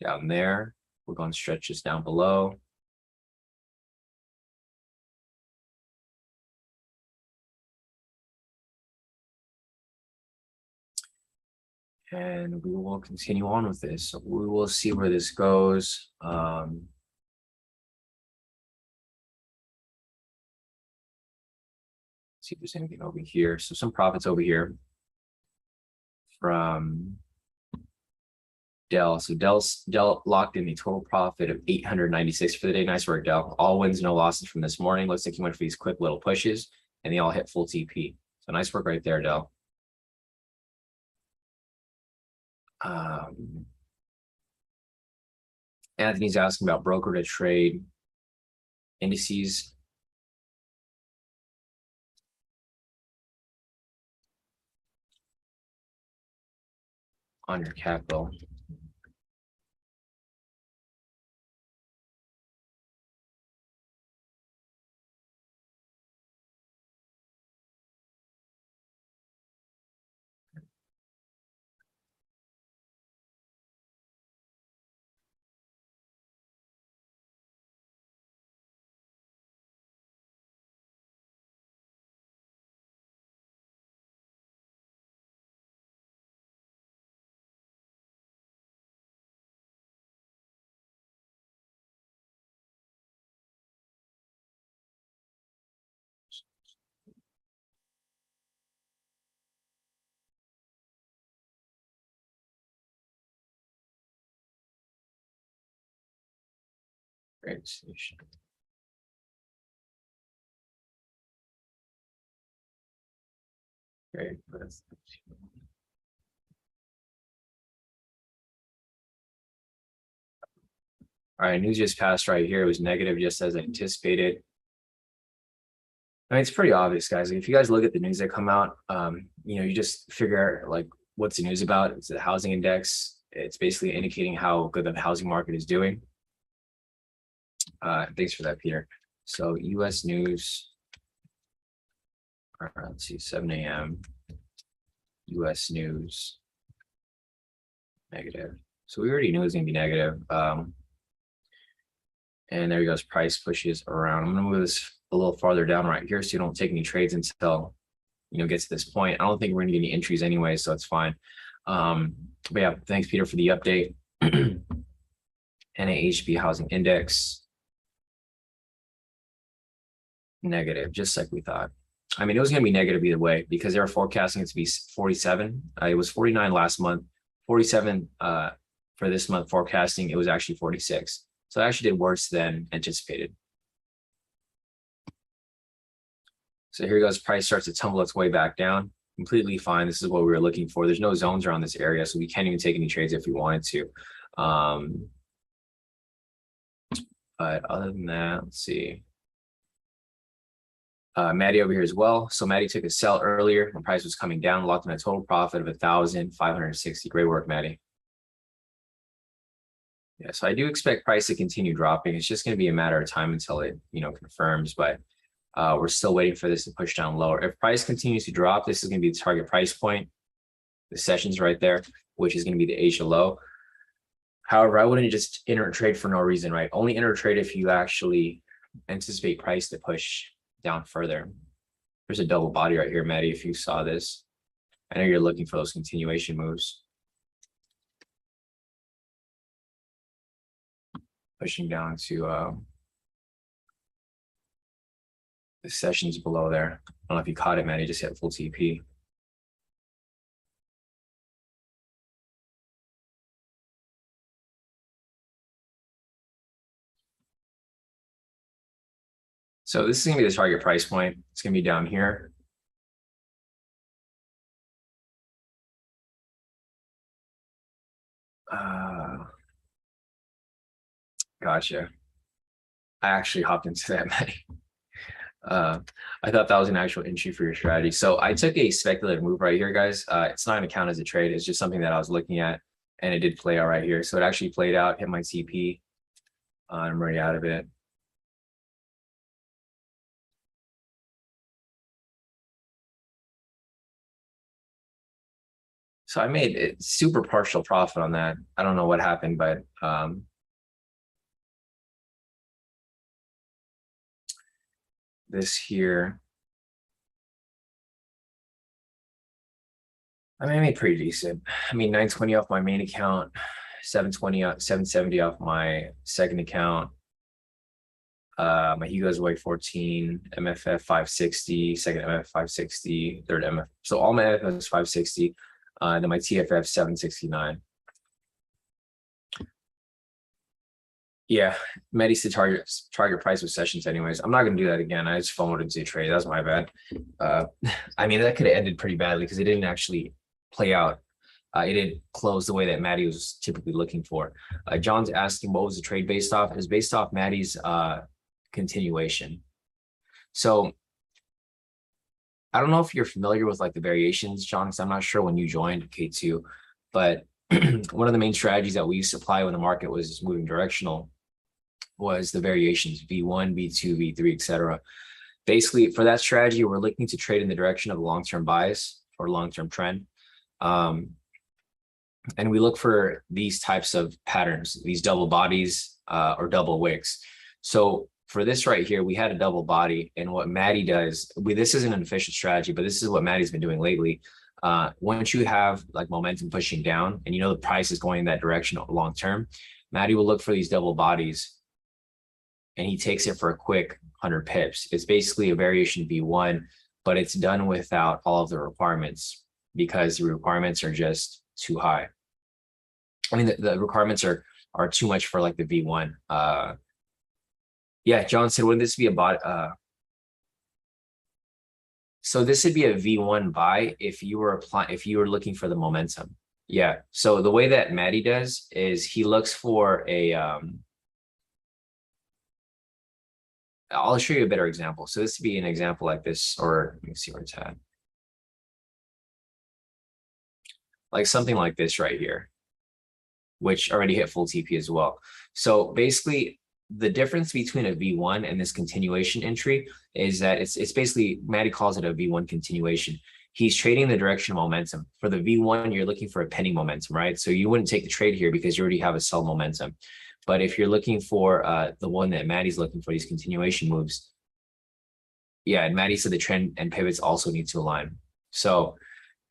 Down there, we're going to stretch this down below. And we will continue on with this. So we will see where this goes. See if there's anything over here. So some profits over here from Dell. So Dell locked in a total profit of 896 for the day. Nice work, Dell. All wins, no losses from this morning. Looks like he went for these quick little pushes and they all hit full TP. So nice work right there, Dell. Anthony's asking about broker to trade indices. On your capital. Great station. Great. All right, news just passed right here. It was negative, just as anticipated. I mean, it's pretty obvious, guys. If you guys look at the news that come out, you just figure out like what's the news about. It's the housing index. It's basically indicating how good the housing market is doing. Thanks for that, Peter. So US news. Let's see, 7 a.m. US news. Negative. So we already knew it was going to be negative. And there he goes, price pushes around. I'm going to move this a little farther down right here so you don't take any trades until, get to this point. I don't think we're going to get any entries anyway, so it's fine. But yeah, thanks, Peter, for the update. NAHB housing index. Negative, just like we thought. I mean, it was going to be negative either way because they were forecasting it to be 47. It was 49 last month, 47 for this month forecasting. It was actually 46. So it actually did worse than anticipated. So here goes, price starts to tumble its way back down. Completely fine. This is what we were looking for. There's no zones around this area, so we can't even take any trades if we wanted to. But other than that, let's see. Maddie over here as well. So Maddie took a sell earlier when price was coming down, locked in a total profit of 1,560. Great work, Maddie. Yeah, so I do expect price to continue dropping. It's just going to be a matter of time until it, confirms, but we're still waiting for this to push down lower. If price continues to drop, this is going to be the target price point. The session's right there, which is going to be the Asia low. However, I wouldn't just enter a trade for no reason, right? Only enter a trade if you actually anticipate price to push down further. There's a double body right here, Maddie, if you saw this. I know you're looking for those continuation moves. Pushing down to the sessions below there. I don't know if you caught it, Maddie, just hit full TP. So this is going to be the target price point. It's going to be down here. Gotcha. I actually hopped into that, Maddie. I thought that was an actual entry for your strategy. So I took a speculative move right here, guys. It's not going to count as a trade. It's just something that I was looking at, and it did play out right here. So it actually played out, hit my TP. I'm already out of it. So I made it super partial profit on that. I don't know what happened, but this here, I mean, I made pretty decent. I mean, 920 off my main account, 720 770 off my second account. My Hugo's away 14, MFF 560, second MFF 560, third MFF. So all my MFF is 560. Then my TFF 769. Yeah, Medi said target price with sessions anyways. I'm not going to do that again. I just FOMO'd into a trade. That's my bad. I mean, that could have ended pretty badly because it didn't actually play out. It didn't close the way that Maddie was typically looking for. John's asking what was the trade based off? It was based off Maddie's continuation. So I don't know if you're familiar with like the variations, John, because I'm not sure when you joined K2, but one of the main strategies that we used to apply when the market was moving directional was the variations V1, V2, V3, etc. Basically, for that strategy, we're looking to trade in the direction of a long-term bias or long-term trend. And we look for these types of patterns, these double bodies or double wicks. So for this right here, we had a double body, and what Maddie does, this isn't an official strategy, but this is what Maddie's been doing lately. Once you have like momentum pushing down and the price is going in that direction long term, Maddie will look for these double bodies and he takes it for a quick 100 pips. It's basically a variation V1, but it's done without all of the requirements because the requirements are just too high. I mean, the requirements are too much for like the V1 Yeah, John said, wouldn't this be a bot? So this would be a V1 buy if you were applying, if you were looking for the momentum. Yeah. So the way that Maddie does is he looks for a, I'll show you a better example. So this would be an example like this, or let me see where it's at. Like something like this right here, which already hit full TP as well. So basically the difference between a V1 and this continuation entry is that it's basically, Maddie calls it a V1 continuation. He's trading the direction of momentum. For the V1, you're looking for a penny momentum, right? So you wouldn't take the trade here because you already have a sell momentum. But if you're looking for the one that Maddie's looking for, these continuation moves, yeah, and Maddie said the trend and pivots also need to align. So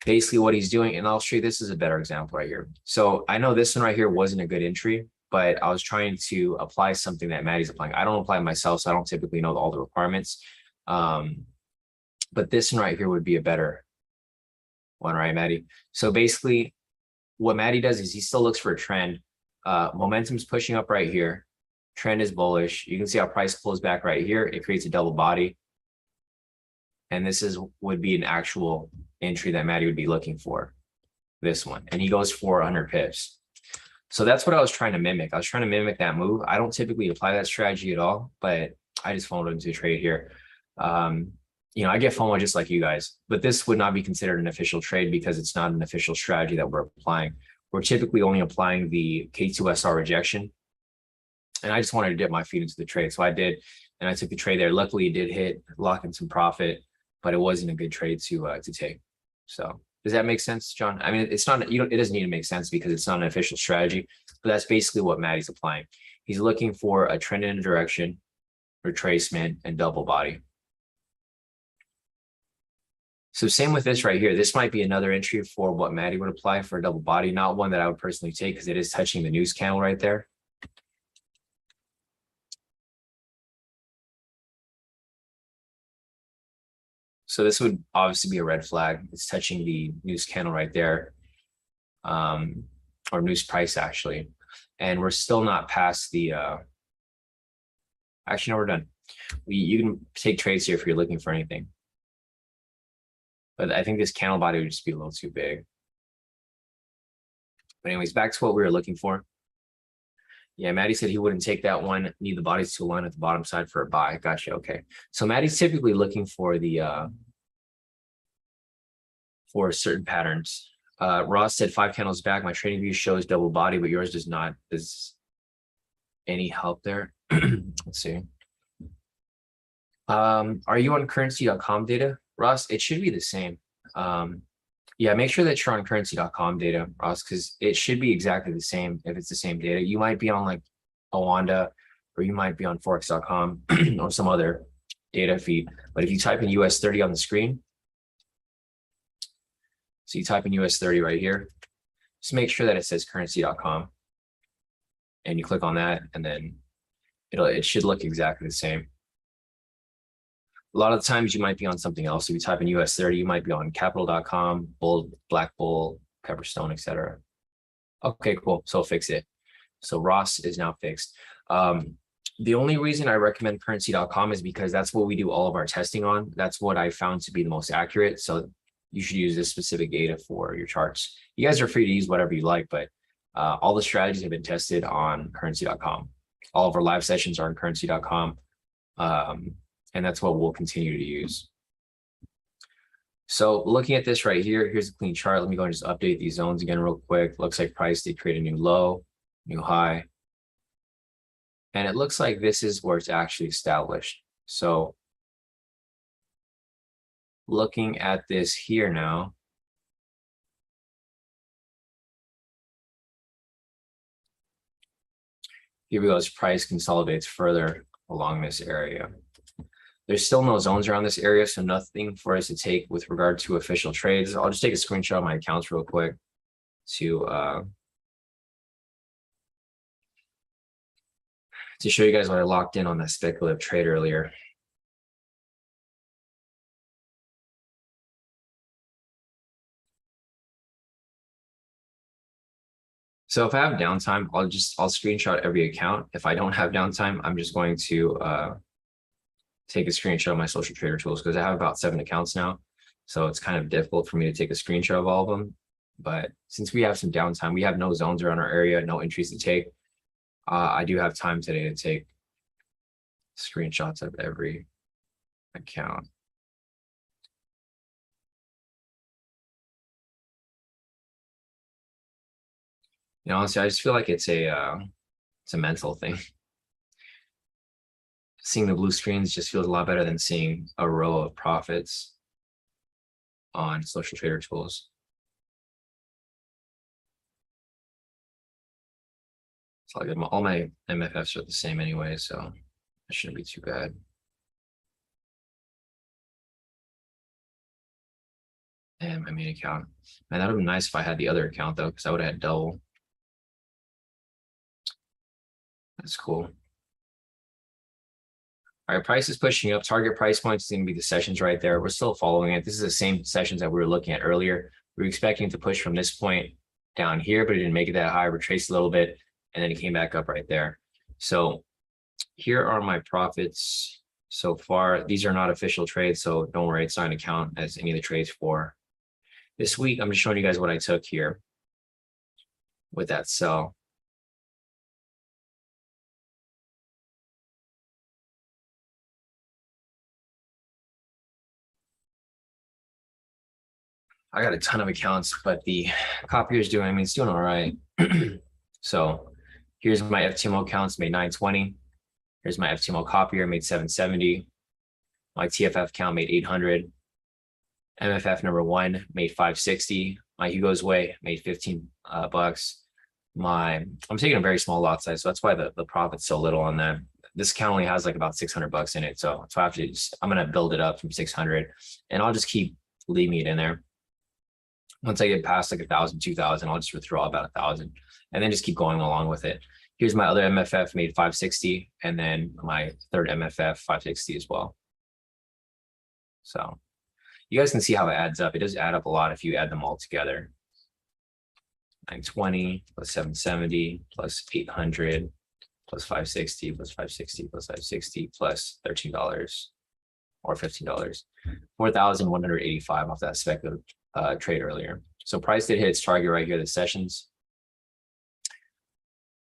basically what he's doing, and I'll show you, this is a better example right here. So I know this one right here wasn't a good entry, but I was trying to apply something that Maddie's applying. I don't apply myself, so I don't typically know all the requirements. But this one right here would be a better one, right, Maddie? So basically what Maddie does is he still looks for a trend. Momentum's pushing up right here. Trend is bullish. You can see how price pulls back right here. It creates a double body. And this would be an actual entry that Maddie would be looking for, this one. And he goes for 100 pips. So that's what I was trying to mimic. I was trying to mimic that move. I don't typically apply that strategy at all, but I just followed into a trade here. You know, I get FOMO just like you guys, but this would not be considered an official trade because it's not an official strategy that we're applying. We're typically only applying the K2SR rejection. And I just wanted to dip my feet into the trade. So I did, and I took the trade there. Luckily it did hit, lock in some profit, but it wasn't a good trade to take. So does that make sense, John? I mean, it's not, it doesn't need to make sense because it's not an official strategy, but that's basically what Maddie's applying. He's looking for a trend in a direction, retracement, and double body. So same with this right here. This might be another entry for what Maddie would apply for a double body, not one that I would personally take because it is touching the news candle right there. So this would obviously be a red flag. It's touching the news candle right there, or news price actually. And we're still not past the, actually, no, we're done. You can take trades here if you're looking for anything. But I think this candle body would just be a little too big. But anyways, back to what we were looking for. Yeah, Maddie said he wouldn't take that one. Need the bodies to align at the bottom side for a buy. Gotcha. Okay. So Maddie's typically looking for the for certain patterns. Ross said 5 candles back. My trading view shows double body, but yours does not. Is any help there? Let's see. Are you on currency.com data, Ross? It should be the same. Yeah, make sure that you're on currency.com data, Ross, because it should be exactly the same if it's the same data. You might be on like Awanda, or you might be on forex.com or some other data feed. But if you type in US30 on the screen, so you type in US30 right here, just make sure that it says currency.com. And you click on that, and then it should look exactly the same. A lot of times you might be on something else. If you type in US30, you might be on capital.com, Bull, Black Bull, Pepperstone, etc. Okay, cool. So fix it. So Ross is now fixed. The only reason I recommend currency.com is because that's what we do all of our testing on. That's what I found to be the most accurate. So you should use this specific data for your charts. You guys are free to use whatever you like, but all the strategies have been tested on currency.com. All of our live sessions are on currency.com. And that's what we'll continue to use. So looking at this right here, here's a clean chart. Let me go and just update these zones again real quick. Looks like price did create a new low, new high. And it looks like this is where it's actually established. So looking at this here now, here we go, as price consolidates further along this area. There's still no zones around this area, so nothing for us to take with regard to official trades. I'll just take a screenshot of my accounts real quick to show you guys what I locked in on that speculative trade earlier. So if I have downtime, I'll screenshot every account. If I don't have downtime, I'm just going to take a screenshot of my social trader tools because I have about 7 accounts now. So it's kind of difficult for me to take a screenshot of all of them. But since we have some downtime, we have no zones around our area, no entries to take. I do have time today to take screenshots of every account. You know, honestly, I just feel like it's a mental thing. Seeing the blue screens just feels a lot better than seeing a row of profits on social trader tools. It's like all my MFFs are the same anyway, so it shouldn't be too bad. And my main account. Man, that would have been nice if I had the other account though, because I would have had double. That's cool. All right, price is pushing up. Target price points is going to be the sessions right there. We're still following it. This is the same sessions that we were looking at earlier. We were expecting to push from this point down here, but it didn't make it that high. Retraced a little bit, and then it came back up right there. So here are my profits so far. These are not official trades, so don't worry. It's not going to count as any of the trades for this week. I'm just showing you guys what I took here with that sell. I got a ton of accounts, but the copier is doing, I mean, it's doing all right. So here's my FTMO accounts, made 920. Here's my FTMO copier, made 770. My TFF count made 800. MFF number 1 made 560. My Hugo's Way made 15 bucks. I'm taking a very small lot size, so that's why the profit's so little on that. This account only has like about 600 bucks in it, so I have to I'm gonna build it up from 600, and I'll just keep leaving it in there. Once I get past like 1,000, 2,000, I'll just withdraw about 1,000 and then just keep going along with it. Here's my other MFF made 560, and then my third MFF 560 as well. So you guys can see how it adds up. It does add up a lot if you add them all together. 920 plus 770 plus 800 plus 560 plus 560 plus 560 plus $13 or $15, 4,185 off that speculative trade earlier. So price did hit its target right here, the sessions.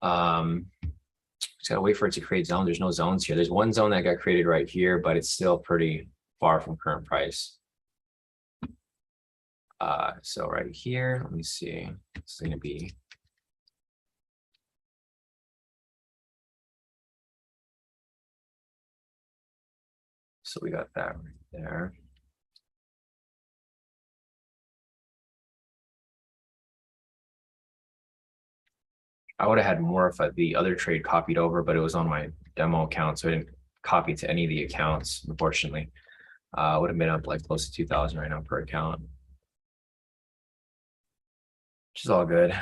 Just gotta wait for it to create zones. There's no zones here. There's one zone that got created right here, but it's still pretty far from current price. So right here, let me see. It's going to be so we got that right there. I would have had more if the other trade copied over, but it was on my demo account, so I didn't copy to any of the accounts, unfortunately. Would have been up like close to 2,000 right now per account, which is all good.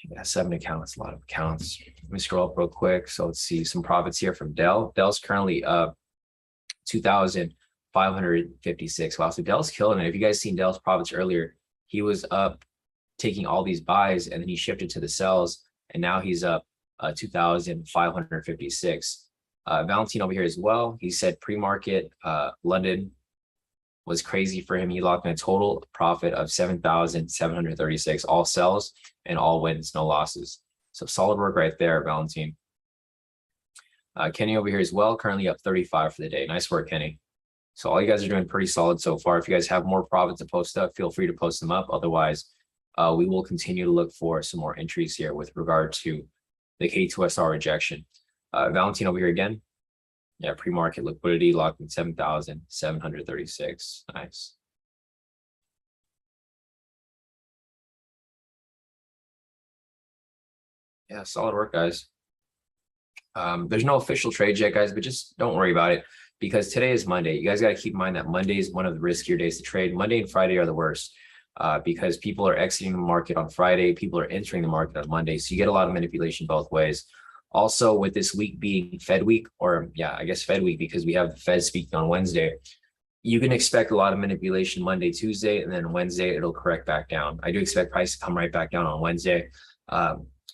Yeah, 7 accounts, a lot of accounts. Let me scroll up real quick. So let's see some profits here from Dell. Dell's currently up 2,556. Wow, so Dell's killing it. If you guys seen Dell's profits earlier, he was up taking all these buys and then he shifted to the sells, and now he's up 2,556. Valentine over here as well. He said pre-market London was crazy for him. He locked in a total profit of 7,736, all sells and all wins, no losses. So solid work right there, Valentine. Kenny over here as well, currently up 35 for the day. Nice work, Kenny. So all you guys are doing pretty solid so far. If you guys have more profits to post up, feel free to post them up. Otherwise, we will continue to look for some more entries here with regard to the K2SR rejection. Valentine over here again. Yeah, pre-market liquidity locked in 7,736. Nice. Yeah, solid work, guys. There's no official trade yet, guys, but just don't worry about it because today is Monday. You guys got to keep in mind that Monday is one of the riskier days to trade. Monday and Friday are the worst because people are exiting the market on Friday. People are entering the market on Monday. So you get a lot of manipulation both ways. Also, with this week being Fed week, or yeah, I guess Fed week, because we have the Fed speaking on Wednesday, you can expect a lot of manipulation Monday, Tuesday, and then Wednesday, it'll correct back down. I do expect price to come right back down on Wednesday.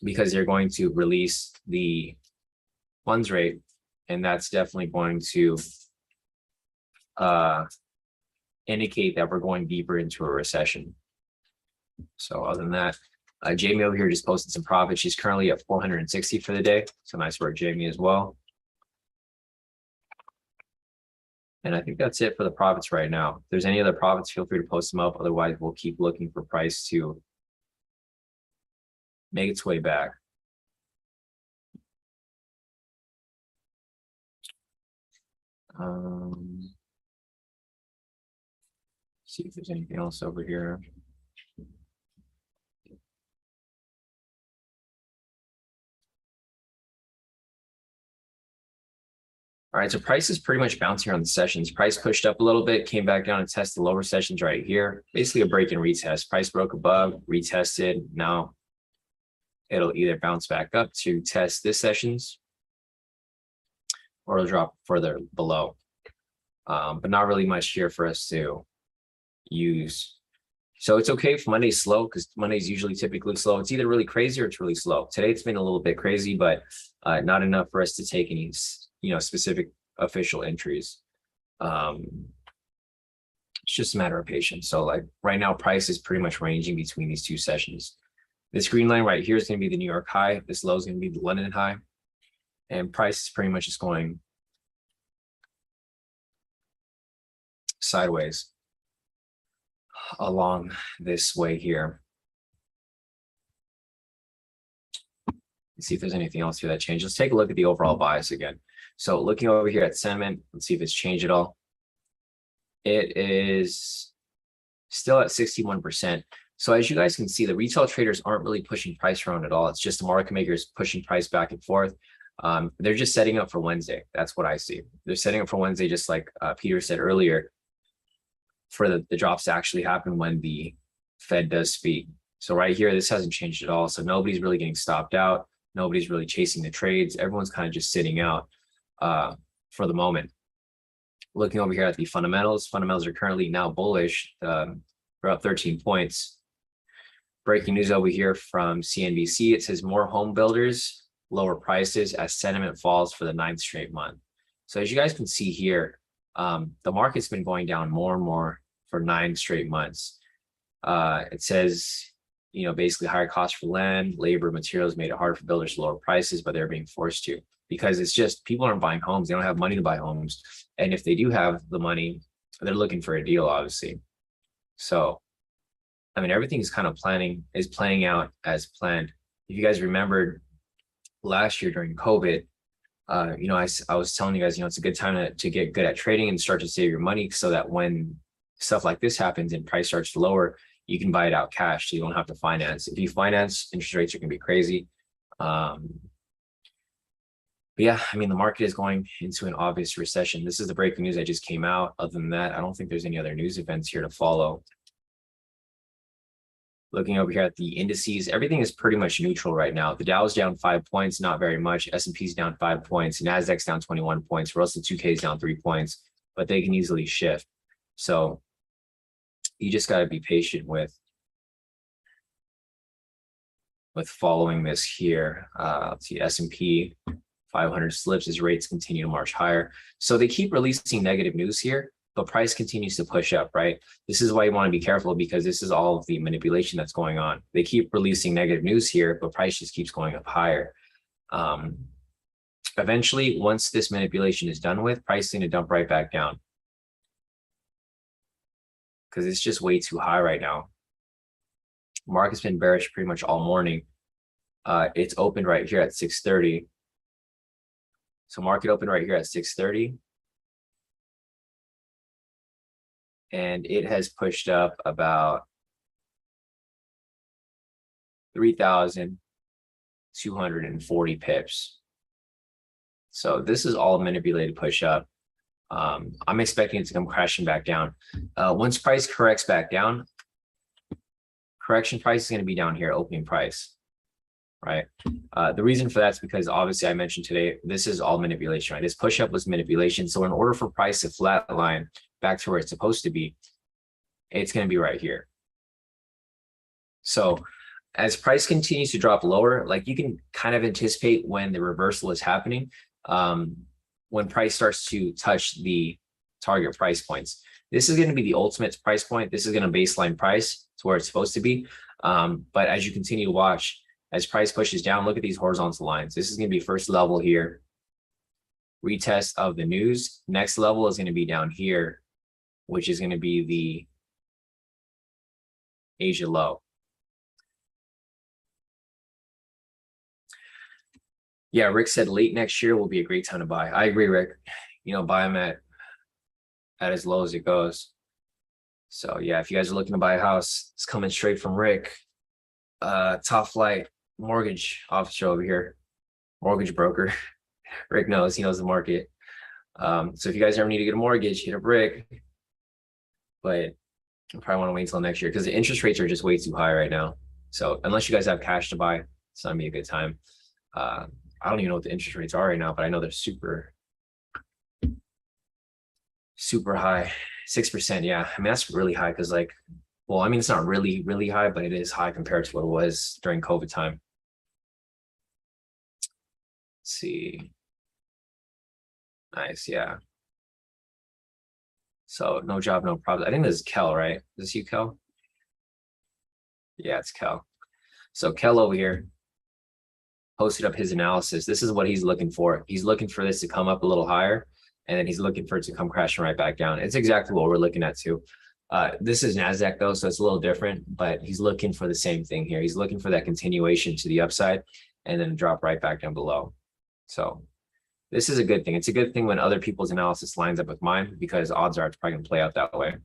because they're going to release the funds rate, and that's definitely going to indicate that we're going deeper into a recession. So other than that, Jamie over here just posted some profit. She's currently at 460 for the day. So nice work, Jamie, as well. And I think that's it for the profits right now. If there's any other profits, feel free to post them up. Otherwise, we'll keep looking for price to make its way back. See if there's anything else over here. All right, so price is pretty much bouncing around the sessions. Price pushed up a little bit, came back down and tested the lower sessions right here. Basically a break and retest. Price broke above, retested. Now it'll either bounce back up to test this sessions or it'll drop further below. But not really much here for us to use. So it's okay if Monday's slow, because Monday's usually typically slow. It's either really crazy or it's really slow. Today it's been a little bit crazy, but not enough for us to take any specific official entries. It's just a matter of patience. So like right now, price is pretty much ranging between these two sessions. This green line right here is going to be the New York high. This low is going to be the London high. And price is pretty much just going sideways along this way here. Let's see if there's anything else here that changed. Let's take a look at the overall bias again. So looking over here at sentiment, let's see if it's changed at all. It is still at 61%. So as you guys can see, the retail traders aren't really pushing price around at all. It's just the market makers pushing price back and forth. They're just setting up for Wednesday. That's what I see. They're setting up for Wednesday, just like Peter said earlier, for the drops to actually happen when the Fed does speak. So right here, this hasn't changed at all. So nobody's really getting stopped out. Nobody's really chasing the trades. Everyone's kind of just sitting out for the moment. Looking over here at the fundamentals are currently now bullish. They're up 13 points. Breaking news over here from CNBC. It says more home builders, lower prices as sentiment falls for the 9th straight month. So as you guys can see here, the market's been going down more and more for 9 straight months. It says, basically higher costs for land, labor, materials made it hard for builders to lower prices, but they're being forced to, because it's just people aren't buying homes. They don't have money to buy homes. And if they do have the money, they're looking for a deal, obviously. So, I mean, everything is kind of playing out as planned. If you guys remembered last year during COVID, I was telling you guys, it's a good time to get good at trading and start to save your money, so that when stuff like this happens and price starts to lower, you can buy it out cash, so you don't have to finance. If you finance, interest rates are going to be crazy. But yeah, I mean, the market is going into an obvious recession. This is the breaking news that just came out. Other than that, I don't think there's any other news events here to follow. Looking over here at the indices, everything is pretty much neutral right now. The Dow's down 5 points, not very much. S&P's down 5 points. Nasdaq's down 21 points. Russell 2K is down 3 points, but they can easily shift. So you just got to be patient with following this here. Let's see, S&P 500 slips as rates continue to march higher. So they keep releasing negative news here, but price continues to push up, right? This is why you want to be careful, because this is all of the manipulation that's going on. They keep releasing negative news here, but price just keeps going up higher. Eventually, once this manipulation is done with, price is going to dump right back down, because it's just way too high right now. Market's been bearish pretty much all morning. It's opened right here at 6:30. So market opened right here at 6:30. And it has pushed up about 3,240 pips. So this is all manipulated push up. I'm expecting it to come crashing back down. Once price corrects back down, correction price is going to be down here, opening price, right? The reason for that is because obviously I mentioned today, this is all manipulation, right? This push up was manipulation. So in order for price to flatline back to where it's supposed to be, it's going to be right here. So as price continues to drop lower, like you can kind of anticipate when the reversal is happening, when price starts to touch the target price points. This is going to be the ultimate price point. This is going to baseline price to where it's supposed to be. But as you continue to watch, as price pushes down, look at these horizontal lines. This is going to be first level here, retest of the news. Next level is going to be down here, which is going to be the Asia low. Yeah, Rick said late next year will be a great time to buy. I agree, Rick. Buy them at as low as it goes. So yeah, if you guys are looking to buy a house, it's coming straight from Rick. Top flight mortgage officer over here, mortgage broker. Rick knows, he knows the market. So if you guys ever need to get a mortgage, hit up Rick. But you probably want to wait until next year because the interest rates are just way too high right now. So unless you guys have cash to buy, it's not gonna be a good time. I don't even know what the interest rates are right now, but I know they're super high. 6%. Yeah. I mean, that's really high because it's not really, really high, but it is high compared to what it was during COVID time. Let's see. Nice. Yeah. So no job, no problem. I think this is Kel, right? Is this you, Kel? Yeah, it's Kel. So Kel over here posted up his analysis. This is what he's looking for. He's looking for this to come up a little higher, and then he's looking for it to come crashing right back down. It's exactly what we're looking at too. This is NASDAQ though, so it's a little different, but he's looking for the same thing here. He's looking for that continuation to the upside and then drop right back down below. So this is a good thing. It's a good thing when other people's analysis lines up with mine because odds are it's probably gonna play out that way.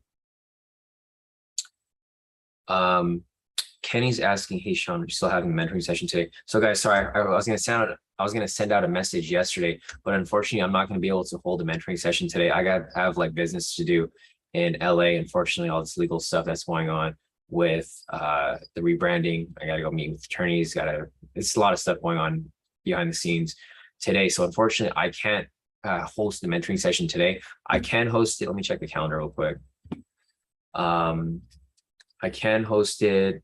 Kenny's asking, hey Sean, are you still having a mentoring session today? So guys, sorry, I was gonna send out a message yesterday, but unfortunately I'm not gonna be able to hold a mentoring session today. I have like business to do in LA. Unfortunately, all this legal stuff that's going on with the rebranding. I gotta go meet with attorneys, it's a lot of stuff going on behind the scenes today. So unfortunately, I can't host the mentoring session today. I can host it. Let me check the calendar real quick. I can host it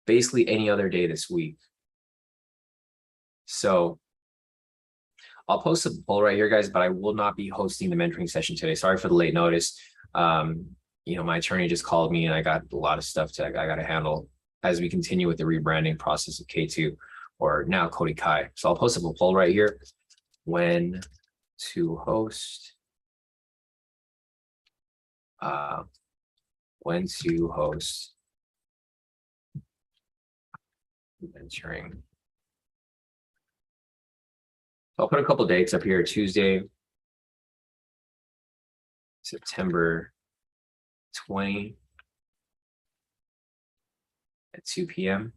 basically any other day this week. So I'll post a poll right here, guys, but I will not be hosting the mentoring session today. Sorry for the late notice. My attorney just called me and I got a lot of stuff I got to handle as we continue with the rebranding process of K2 or now Kodi Kai. So I'll post up a poll right here. When to host mentoring. I'll put a couple dates up here. Tuesday, September 20 at 2 p.m.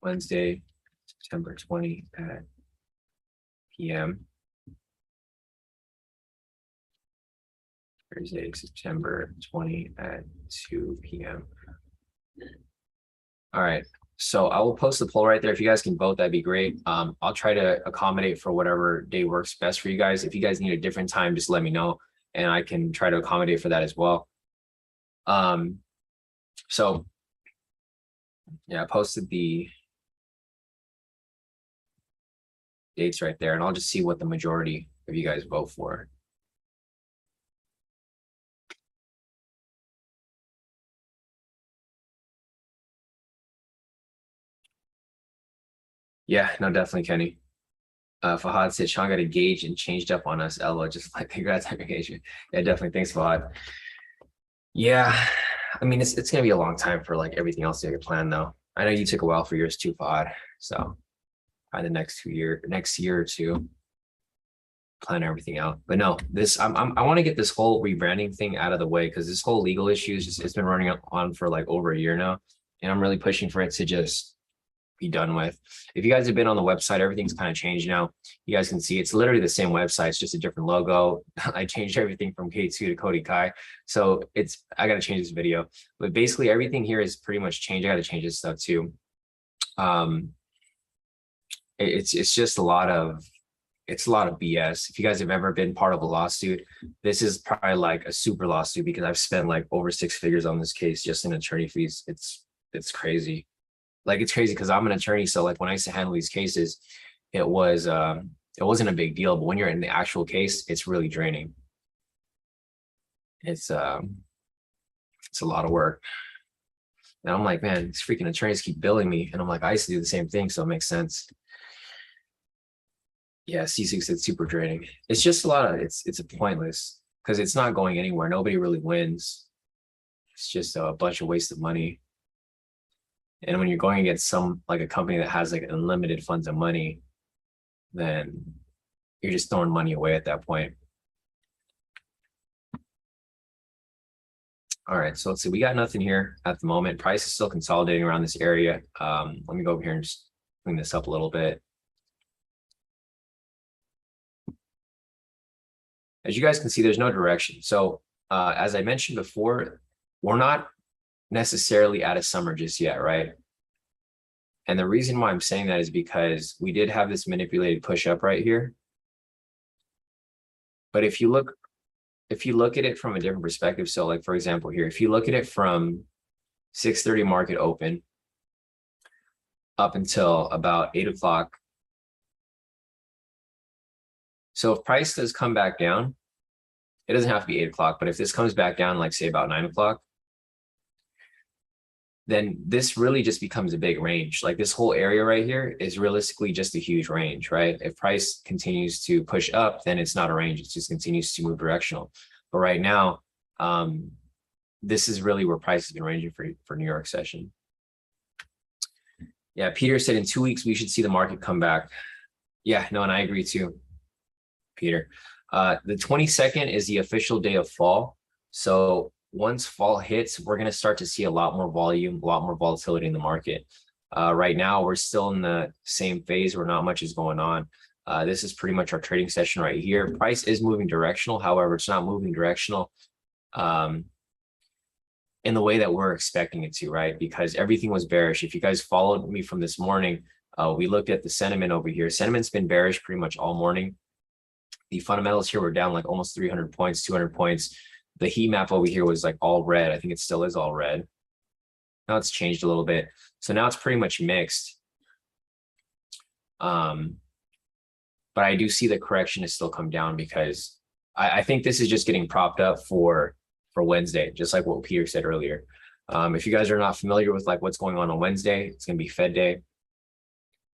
Wednesday, September 20 at p.m. Thursday, September 20 at 2 p.m. All right. So I will post the poll right there. If you guys can vote, that'd be great. I'll try to accommodate for whatever day works best for you guys. If you guys need a different time, just let me know and I can try to accommodate for that as well. So yeah, I posted the dates right there and I'll just see what the majority of you guys vote for. Yeah, no, definitely, Kenny. Fahad said Sean got engaged and changed up on us. Ella, just like congrats on your engagement. Yeah, definitely. Thanks, Fahad. Yeah, I mean it's gonna be a long time for like everything else to get planned though. I know you took a while for yours too, Fahad. So by the next year or two, plan everything out. But no, I want to get this whole rebranding thing out of the way because this whole legal issue is it's been running on for like over a year now, and I'm really pushing for it to just be done with. If you guys have been on the website, everything's kind of changed now. You guys can see it's literally the same website. It's just a different logo. I changed everything from K2 to Kodi Kai. So I got to change this video, but basically everything here is pretty much changed. I got to change this stuff too. It's just a lot of it's a lot of BS. If you guys have ever been part of a lawsuit, this is probably like a super lawsuit because I've spent like over 6 figures on this case just in attorney fees. It's crazy. Like it's crazy because I'm an attorney. So like when I used to handle these cases, it was it wasn't a big deal. But when you're in the actual case, it's really draining. It's a lot of work. And I'm like, man, these freaking attorneys keep billing me. And I'm like, I used to do the same thing, so it makes sense. Yeah, C6, it's super draining. It's just a lot of it's a pointless because it's not going anywhere. Nobody really wins. It's just a bunch of wasted money. And when you're going against some like a company that has like unlimited funds of money, then you're just throwing money away at that point. All right, so let's see. We got nothing here at the moment. Price is still consolidating around this area. Let me go over here and just clean this up a little bit. As you guys can see, there's no direction. So as I mentioned before, we're not necessarily out of summer just yet, right? And the reason why I'm saying that is because we did have this manipulated push up right here. But if you look at it from a different perspective, so like for example here, if you look at it from 6:30 market open up until about 8 o'clock. So if price does come back down, it doesn't have to be 8 o'clock, but if this comes back down, like say about 9 o'clock, then this really just becomes a big range. Like this whole area right here is realistically just a huge range, right? If price continues to push up, then it's not a range. It just continues to move directional. But right now, this is really where price has been ranging for New York session. Yeah, Peter said in 2 weeks, we should see the market come back. Yeah, no, and I agree too, Peter. The 22nd is the official day of fall. So once fall hits, we're going to start to see a lot more volume, a lot more volatility in the market. Right now, we're still in the same phase where not much is going on. This is pretty much our trading session right here. Price is moving directional. However, it's not moving directional in the way that we're expecting it to, right? Because everything was bearish. If you guys followed me from this morning, we looked at the sentiment over here. Sentiment's been bearish pretty much all morning. The fundamentals here were down like almost 300 points, 200 points. The heat map over here was like all red. I think it still is all red. Now it's changed a little bit. So now it's pretty much mixed. But I do see the correction has still come down because I think this is just getting propped up for Wednesday, just like what Peter said earlier. If you guys are not familiar with like what's going on Wednesday, it's going to be Fed Day.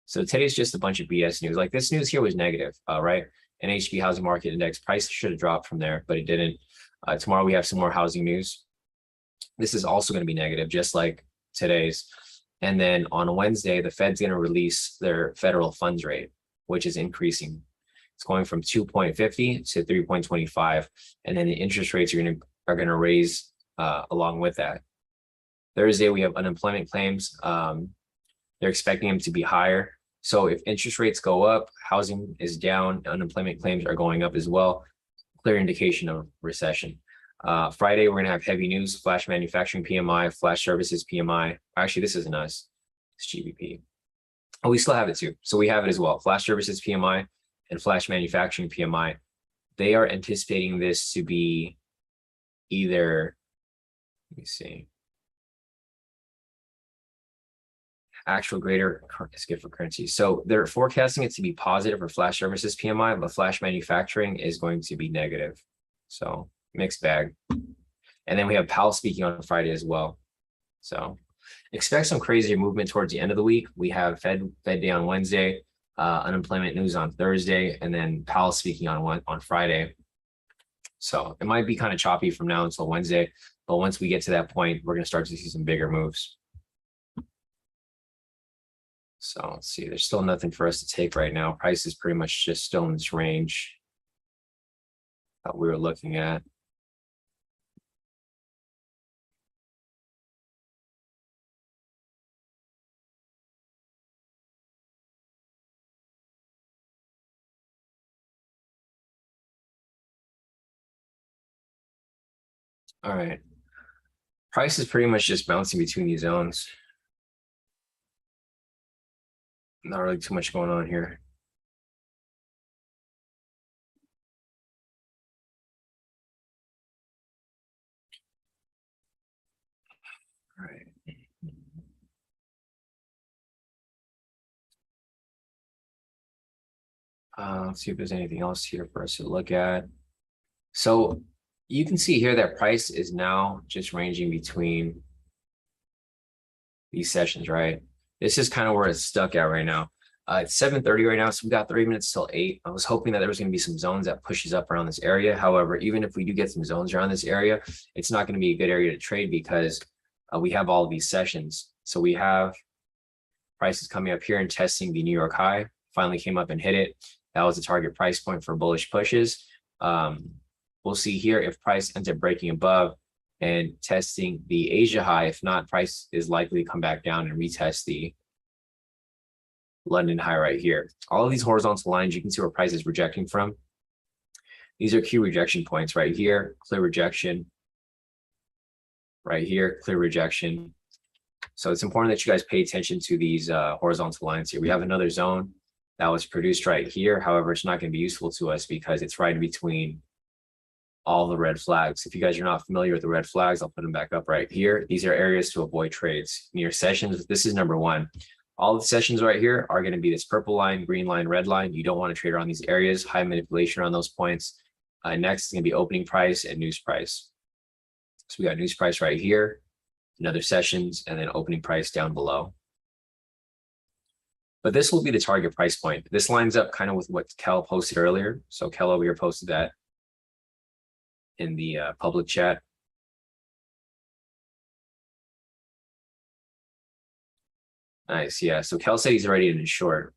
So today's just a bunch of BS news. Like this news here was negative, right? NHB housing market index price should have dropped from there, but it didn't. Tomorrow we have some more housing news. This is also going to be negative, just like today's. And then on Wednesday, the Fed's going to release their federal funds rate, which is increasing. It's going from 2.50 to 3.25, and then the interest rates are going to raise along with that. Thursday we have unemployment claims. They're expecting them to be higher. So if interest rates go up, housing is down, unemployment claims are going up as well. Clear indication of recession. Friday, we're going to have heavy news, flash manufacturing PMI, flash services PMI. Actually, this isn't us. It's GBP. Oh, we still have it too. So we have it as well. Flash services PMI and flash manufacturing PMI. They are anticipating this to be either, let me see, actual greater skip for currency. So they're forecasting it to be positive for flash services PMI, but flash manufacturing is going to be negative. So mixed bag. And then we have Powell speaking on Friday as well. So expect some crazier movement towards the end of the week. We have Fed Day on Wednesday, unemployment news on Thursday, and then Powell speaking on Friday. So it might be kind of choppy from now until Wednesday, but once we get to that point, we're going to start to see some bigger moves. So let's see, there's still nothing for us to take right now. Price is pretty much just still in this range that we were looking at. All right. Price is pretty much just bouncing between these zones. Not really too much going on here. Let's see if there's anything else here for us to look at. So you can see here that price is now just ranging between these sessions, right? This is kind of where it's stuck at right now. It's 7:30 right now, so we got 3 minutes till 8. I was hoping that there was going to be some zones that pushes up around this area. However, even if we do get some zones around this area, it's not going to be a good area to trade because we have all of these sessions. So we have prices coming up here and testing the New York high, finally came up and hit it. That was the target price point for bullish pushes. We'll see here if price ends up breaking above and testing the Asia high. If not, price is likely to come back down and retest the London high right here. All of these horizontal lines, you can see where price is rejecting from. These are key rejection points right here, clear rejection. Right here, clear rejection. So it's important that you guys pay attention to these horizontal lines here. We have another zone that was produced right here. However, it's not going to be useful to us because it's right in between all the red flags. If you guys are not familiar with the red flags, I'll put them back up right here. These are areas to avoid trades. Near sessions, this is number one. All the sessions right here are going to be this purple line, green line, red line. You don't want to trade around these areas. High manipulation on those points. Next is going to be opening price and news price. So we got news price right here, another sessions, and then opening price down below. But this will be the target price point. This lines up kind of with what Kel posted earlier. So Kel over here posted that in the public chat. Nice, yeah. So Kel said he's already in his short.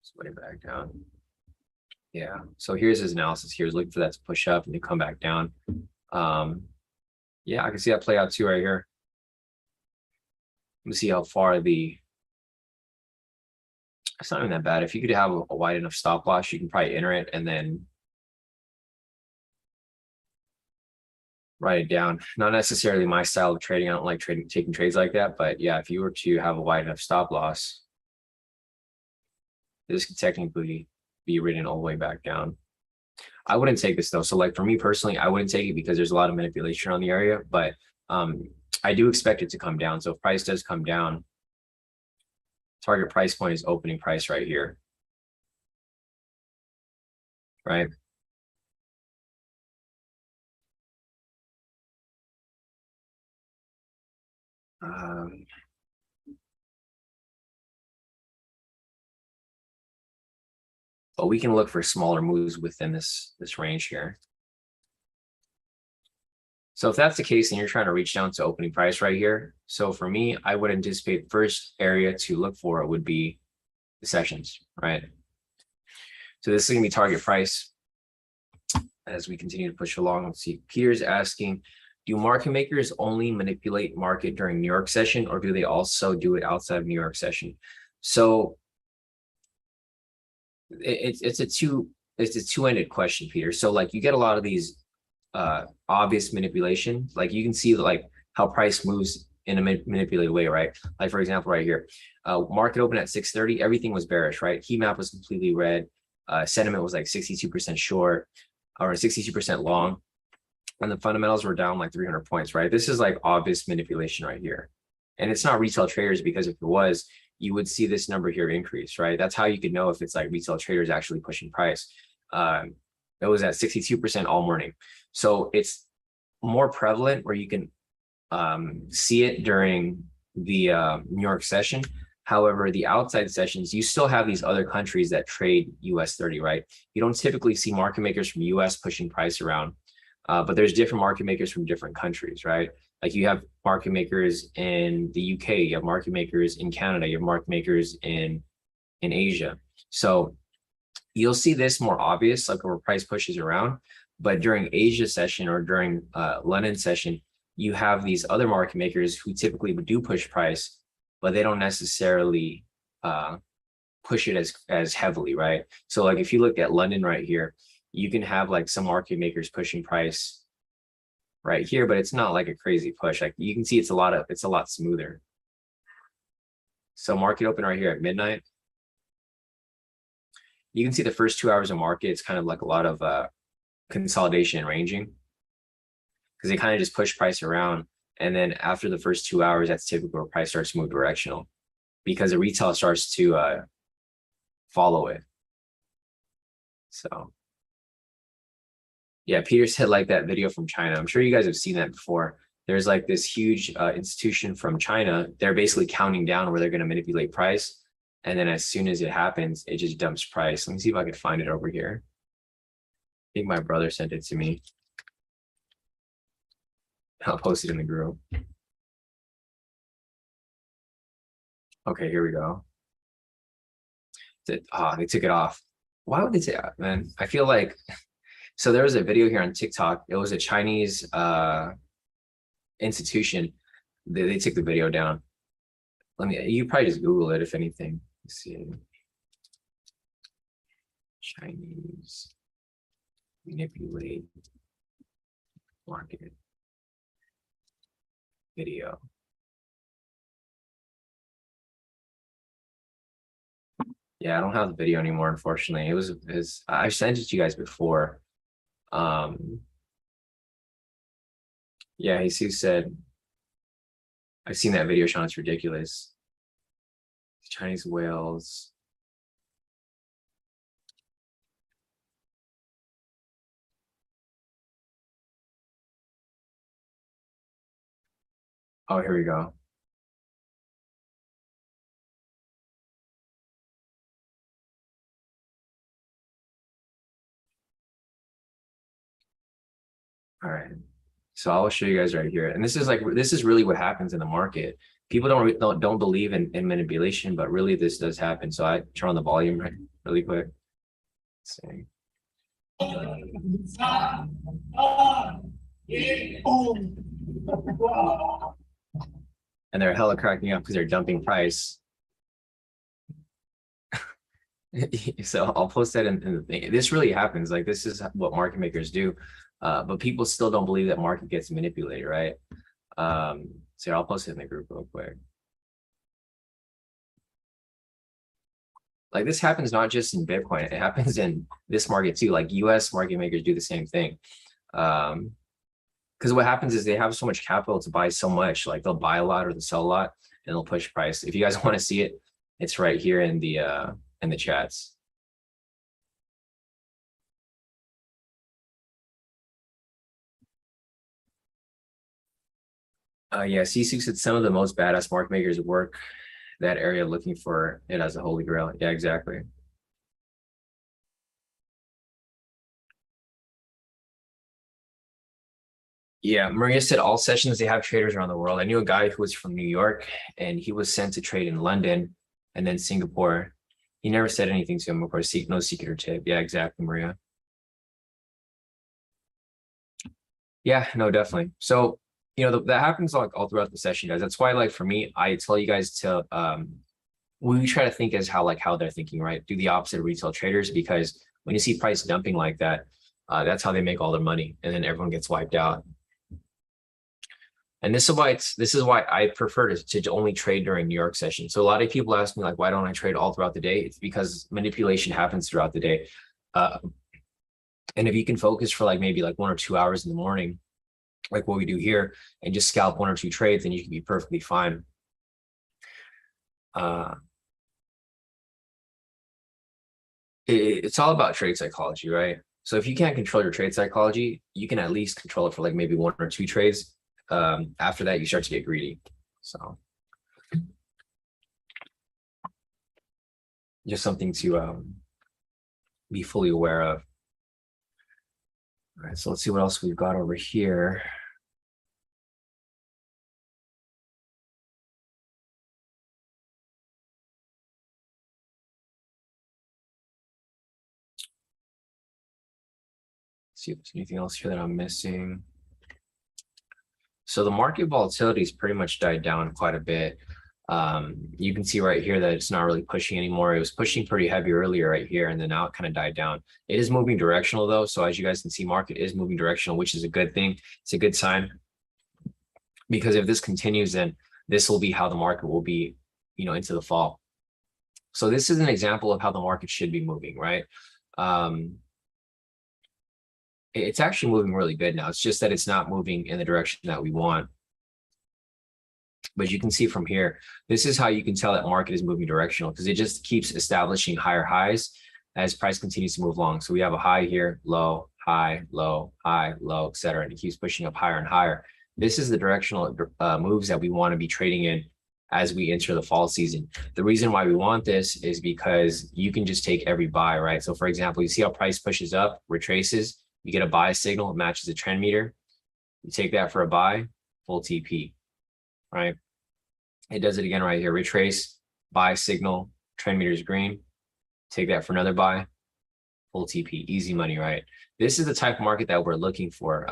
It's way back down. Yeah. So here's his analysis. Here's looking for that to push up and then come back down. Yeah, I can see that play out too right here. Let me see how far the. It's not even that bad. If you could have a wide enough stop loss, you can probably enter it and then write it down. Not necessarily my style of trading. I don't like taking trades like that. But yeah, if you were to have a wide enough stop loss, this could technically be written all the way back down. I wouldn't take this though. So like for me personally, I wouldn't take it because there's a lot of manipulation on the area, but I do expect it to come down. So if price does come down, target price point is opening price right here. Right? But we can look for smaller moves within this range here. So if that's the case and you're trying to reach down to opening price right here, so for me, I would anticipate first area to look for would be the sessions, right? So this is going to be target price as we continue to push along. Let's see, Peter's asking, do market makers only manipulate market during New York session or do they also do it outside of New York session? So it's a two-ended question, Peter. So like you get a lot of these obvious manipulation, like you can see like how price moves in a manipulated way, right? Like for example, right here, market open at 6:30, everything was bearish, right? Heat map was completely red. Sentiment was like 62% short or 62% long, and the fundamentals were down like 300 points, right? This is like obvious manipulation right here, and it's not retail traders because if it was, you would see this number here increase, right? That's how you could know if it's like retail traders actually pushing price. It was at 62% all morning. So it's more prevalent where you can see it during the New York session. However, the outside sessions, you still have these other countries that trade US30, right? You don't typically see market makers from US pushing price around, but there's different market makers from different countries, right? Like you have market makers in the UK, you have market makers in Canada, you have market makers in Asia. So you'll see this more obvious, like where price pushes around. But during Asia session or during London session, you have these other market makers who typically do push price, but they don't necessarily push it as heavily, right? So like if you look at London right here, you can have like some market makers pushing price right here, but it's not like a crazy push. Like you can see it's a lot smoother. So market open right here at midnight. You can see the first 2 hours of market, it's kind of like a lot of consolidation and ranging. because they kind of just push price around. And then after the first 2 hours, that's typically where price starts to move directional because the retail starts to follow it. So yeah, Peter said like that video from China. I'm sure you guys have seen that before. There's like this huge institution from China. They're basically counting down where they're going to manipulate price. And then as soon as it happens, it just dumps price. Let me see if I can find it over here. I think my brother sent it to me. I'll post it in the group. Okay, here we go. They took it off. Why would they say that, man? I feel like, so there was a video here on TikTok. It was a Chinese institution. They took the video down. You probably just Google it if anything. Let's see. Chinese manipulate market video. Yeah, I don't have the video anymore, unfortunately. I sent it to you guys before. Yeah, Jesus said, I've seen that video, Sean. It's ridiculous. Chinese whales. Oh, here we go. All right. So I'll show you guys right here. And this is really what happens in the market. People don't believe in manipulation, but really this does happen. So I turn on the volume really quick. Let's see. And they're hella cracking up because they're dumping price. So I'll post that in the thing. This really happens. Like this is what market makers do. But people still don't believe that market gets manipulated, right? So I'll post it in the group real quick. Like this happens not just in Bitcoin, it happens in this market too. Like US market makers do the same thing. Because what happens is they have so much capital to buy so much, like they'll buy a lot or they'll sell a lot and they'll push price. If you guys want to see it, it's right here in the chats. Yeah, C6 said some of the most badass market makers work that area looking for it as a holy grail. Yeah, exactly. Yeah, Maria said all sessions they have traders around the world. I knew a guy who was from New York and he was sent to trade in London and then Singapore. He never said anything to him, of course, no secret or tip. Yeah, exactly, Maria. Yeah, no, definitely. So, that happens like all throughout the session, guys. That's why, like, for me, I tell you guys to we try to think as how they're thinking, right? Do the opposite of retail traders, because when you see price dumping like that, that's how they make all their money, and then everyone gets wiped out. And this is why I prefer to only trade during New York session. So a lot of people ask me like, why don't I trade all throughout the day? It's because manipulation happens throughout the day. And if you can focus for like maybe like 1 or 2 hours in the morning, like what we do here, and just scalp 1 or 2 trades, then you can be perfectly fine. It's all about trade psychology, right? So if you can't control your trade psychology, you can at least control it for like maybe 1 or 2 trades. After that, you start to get greedy. So just something to be fully aware of. All right, so let's see what else we've got over here. Let's see if there's anything else here that I'm missing. So the market volatility has pretty much died down quite a bit. You can see right here that it's not really pushing anymore. It was pushing pretty heavy earlier right here, and then now it kind of died down. It is moving directional though. So as you guys can see, market is moving directional, which is a good thing. It's a good sign, because if this continues, then this will be how the market will be, into the fall. So this is an example of how the market should be moving, right? It's actually moving really good now. It's just that it's not moving in the direction that we want. But you can see from here, this is how you can tell that market is moving directional, because it just keeps establishing higher highs as price continues to move along. So we have a high here, low, high, low, et cetera. And it keeps pushing up higher and higher. This is the directional moves that we want to be trading in as we enter the fall season. The reason why we want this is because you can just take every buy, right? So for example, you see how price pushes up, retraces, you get a buy signal, it matches the trend meter. You take that for a buy, full TP, right? It does it again right here, retrace, buy signal, trend meter is green. Take that for another buy, full TP, easy money, right? This is the type of market that we're looking for.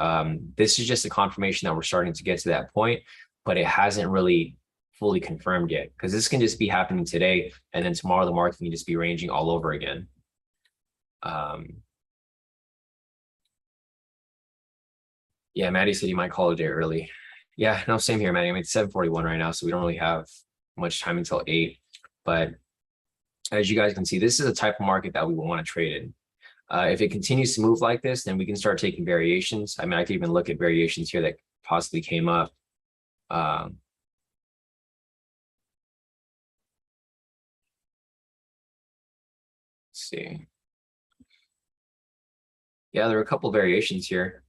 This is just a confirmation that we're starting to get to that point, but it hasn't really fully confirmed yet, because this can just be happening today, and then tomorrow the market can just be ranging all over again. Yeah, Maddie said you might call it a day early. Yeah, no, same here, Maddie. I mean, it's 7:41 right now, so we don't really have much time until 8. But as you guys can see, this is a type of market that we will want to trade in. If it continues to move like this, then we can start taking variations. I mean, I could even look at variations here that possibly came up. Let's see. Yeah, there are a couple of variations here.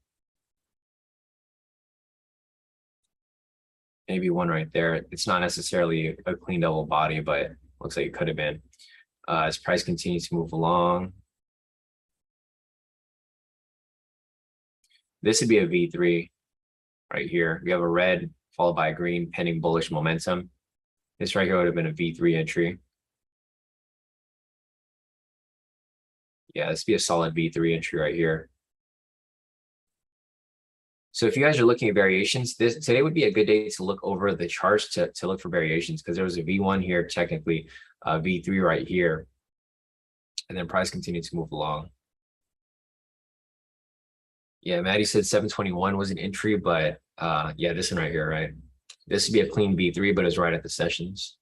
Maybe one right there. It's not necessarily a clean double body, but looks like it could have been. As price continues to move along. This would be a V3 right here. We have a red followed by a green pending bullish momentum. This right here would have been a V3 entry. Yeah, this would be a solid V3 entry right here. So if you guys are looking at variations, today would be a good day to look over the charts to look for variations, because there was a V1 here, technically, V3 right here. And then price continued to move along. Yeah, Maddie said 721 was an entry, but yeah, this one right here, right? This would be a clean V3, but it's right at the sessions.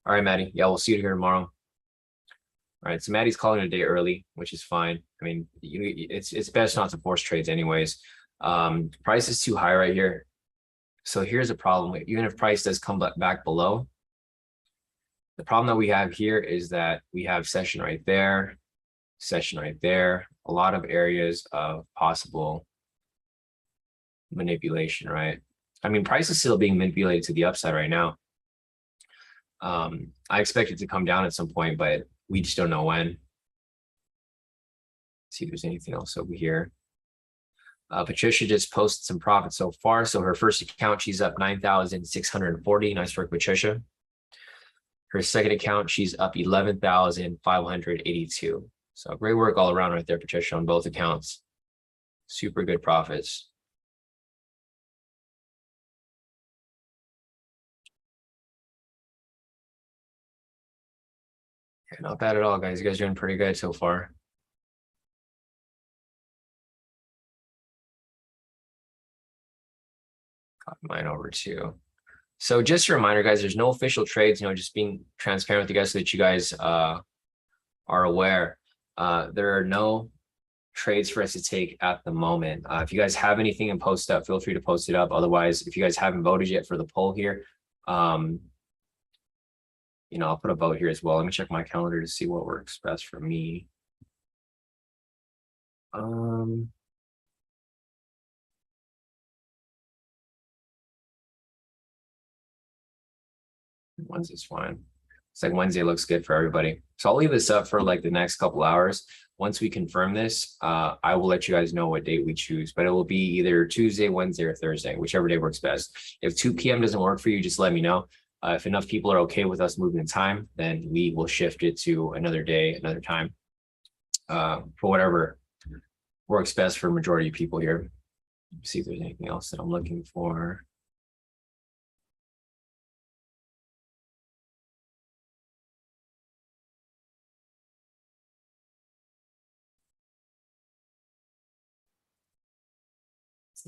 All right, Maddie. Yeah, we'll see you here tomorrow. All right, so Maddie's calling it a day early, which is fine. I mean, it's best not to force trades anyways. Price is too high right here. So here's a problem. Even if price does come back below, the problem that we have here is that we have session right there, a lot of areas of possible manipulation, right? I mean, price is still being manipulated to the upside right now. I expect it to come down at some point, but we just don't know when. Let's see if there's anything else over here. Patricia just posted some profits so far. So her first account, she's up 9,640. Nice work, Patricia. Her second account, she's up 11,582. So great work all around right there, Patricia, on both accounts. Super good profits. Yeah, not bad at all, guys. You guys are doing pretty good so far. Copy mine over too. So just a reminder, guys, there's no official trades, just being transparent with you guys so that you guys are aware. There are no trades for us to take at the moment. If you guys have anything and post up, feel free to post it up. Otherwise, if you guys haven't voted yet for the poll here, I'll put a vote here as well. Let me check my calendar to see what works best for me. Wednesday's fine. It's like Wednesday looks good for everybody. So I'll leave this up for like the next couple hours. Once we confirm this, I will let you guys know what date we choose, but it will be either Tuesday, Wednesday, or Thursday, whichever day works best. If 2 p.m. doesn't work for you, just let me know. If enough people are okay with us moving the time, then we will shift it to another day, another time, for whatever works best for majority of people here. Let's see if there's anything else that I'm looking for.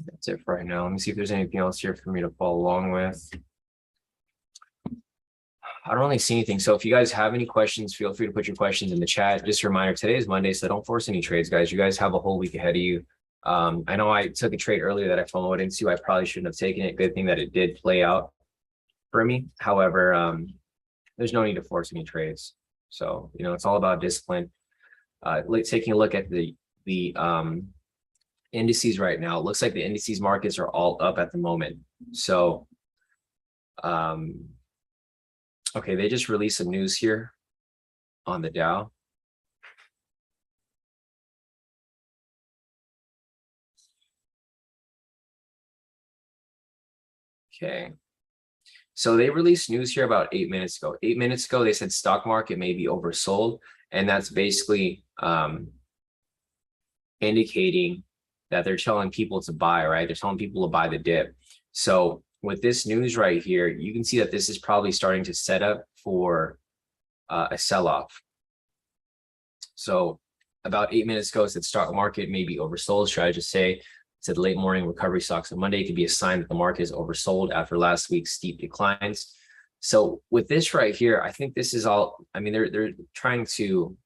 That's it for right now. Let me see if there's anything else here for me to follow along with. I don't really see anything. So if you guys have any questions, feel free to put your questions in the chat. Just a reminder, today is Monday, so don't force any trades, guys. You guys have a whole week ahead of you. I know I took a trade earlier that I followed into. I probably shouldn't have taken it. Good thing that it did play out for me. However, there's no need to force any trades. So, it's all about discipline. Taking a look at the indices right now, it looks like the indices markets are all up at the moment. So, okay, they just released some news here on the Dow. Okay. So they released news here about 8 minutes ago. 8 minutes ago, they said stock market may be oversold. And that's basically indicating that they're telling people to buy, right? They're telling people to buy the dip. So with this news right here, you can see that this is probably starting to set up for a sell-off. So about 8 minutes ago, it said stock market may be oversold. Should I just say, it said late morning recovery stocks on Monday could be a sign that the market is oversold after last week's steep declines. So with this right here, I think this is all, I mean, they're trying to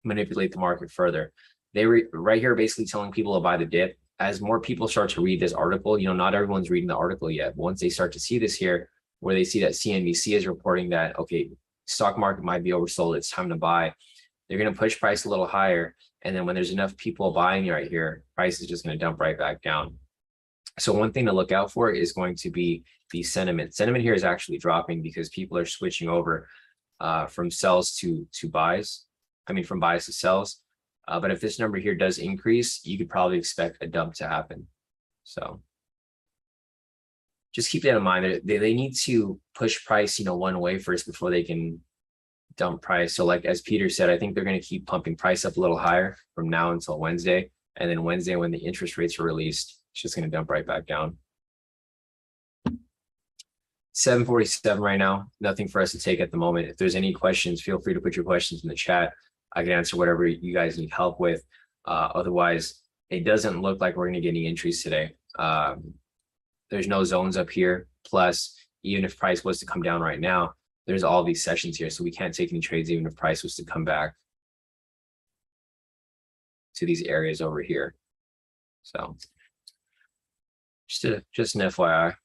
manipulate the market further. They right here basically telling people to buy the dip. As more people start to read this article, not everyone's reading the article yet. But once they start to see this here, where they see that CNBC is reporting that, okay, stock market might be oversold, it's time to buy. They're going to push price a little higher. And then when there's enough people buying right here, price is just going to dump right back down. So one thing to look out for is going to be the sentiment. Sentiment here is actually dropping because people are switching over from sells to buys. I mean, from buys to sells. But if this number here does increase, you could probably expect a dump to happen. So just keep that in mind. They need to push price, one way first before they can dump price. So like, as Peter said, I think they're going to keep pumping price up a little higher from now until Wednesday. And then Wednesday, when the interest rates are released, it's just going to dump right back down. 747 right now, nothing for us to take at the moment. If there's any questions, feel free to put your questions in the chat. I can answer whatever you guys need help with. Otherwise, it doesn't look like we're going to get any entries today. There's no zones up here. Plus, even if price was to come down right now, there's all these sessions here. So we can't take any trades even if price was to come back to these areas over here. So just an FYI.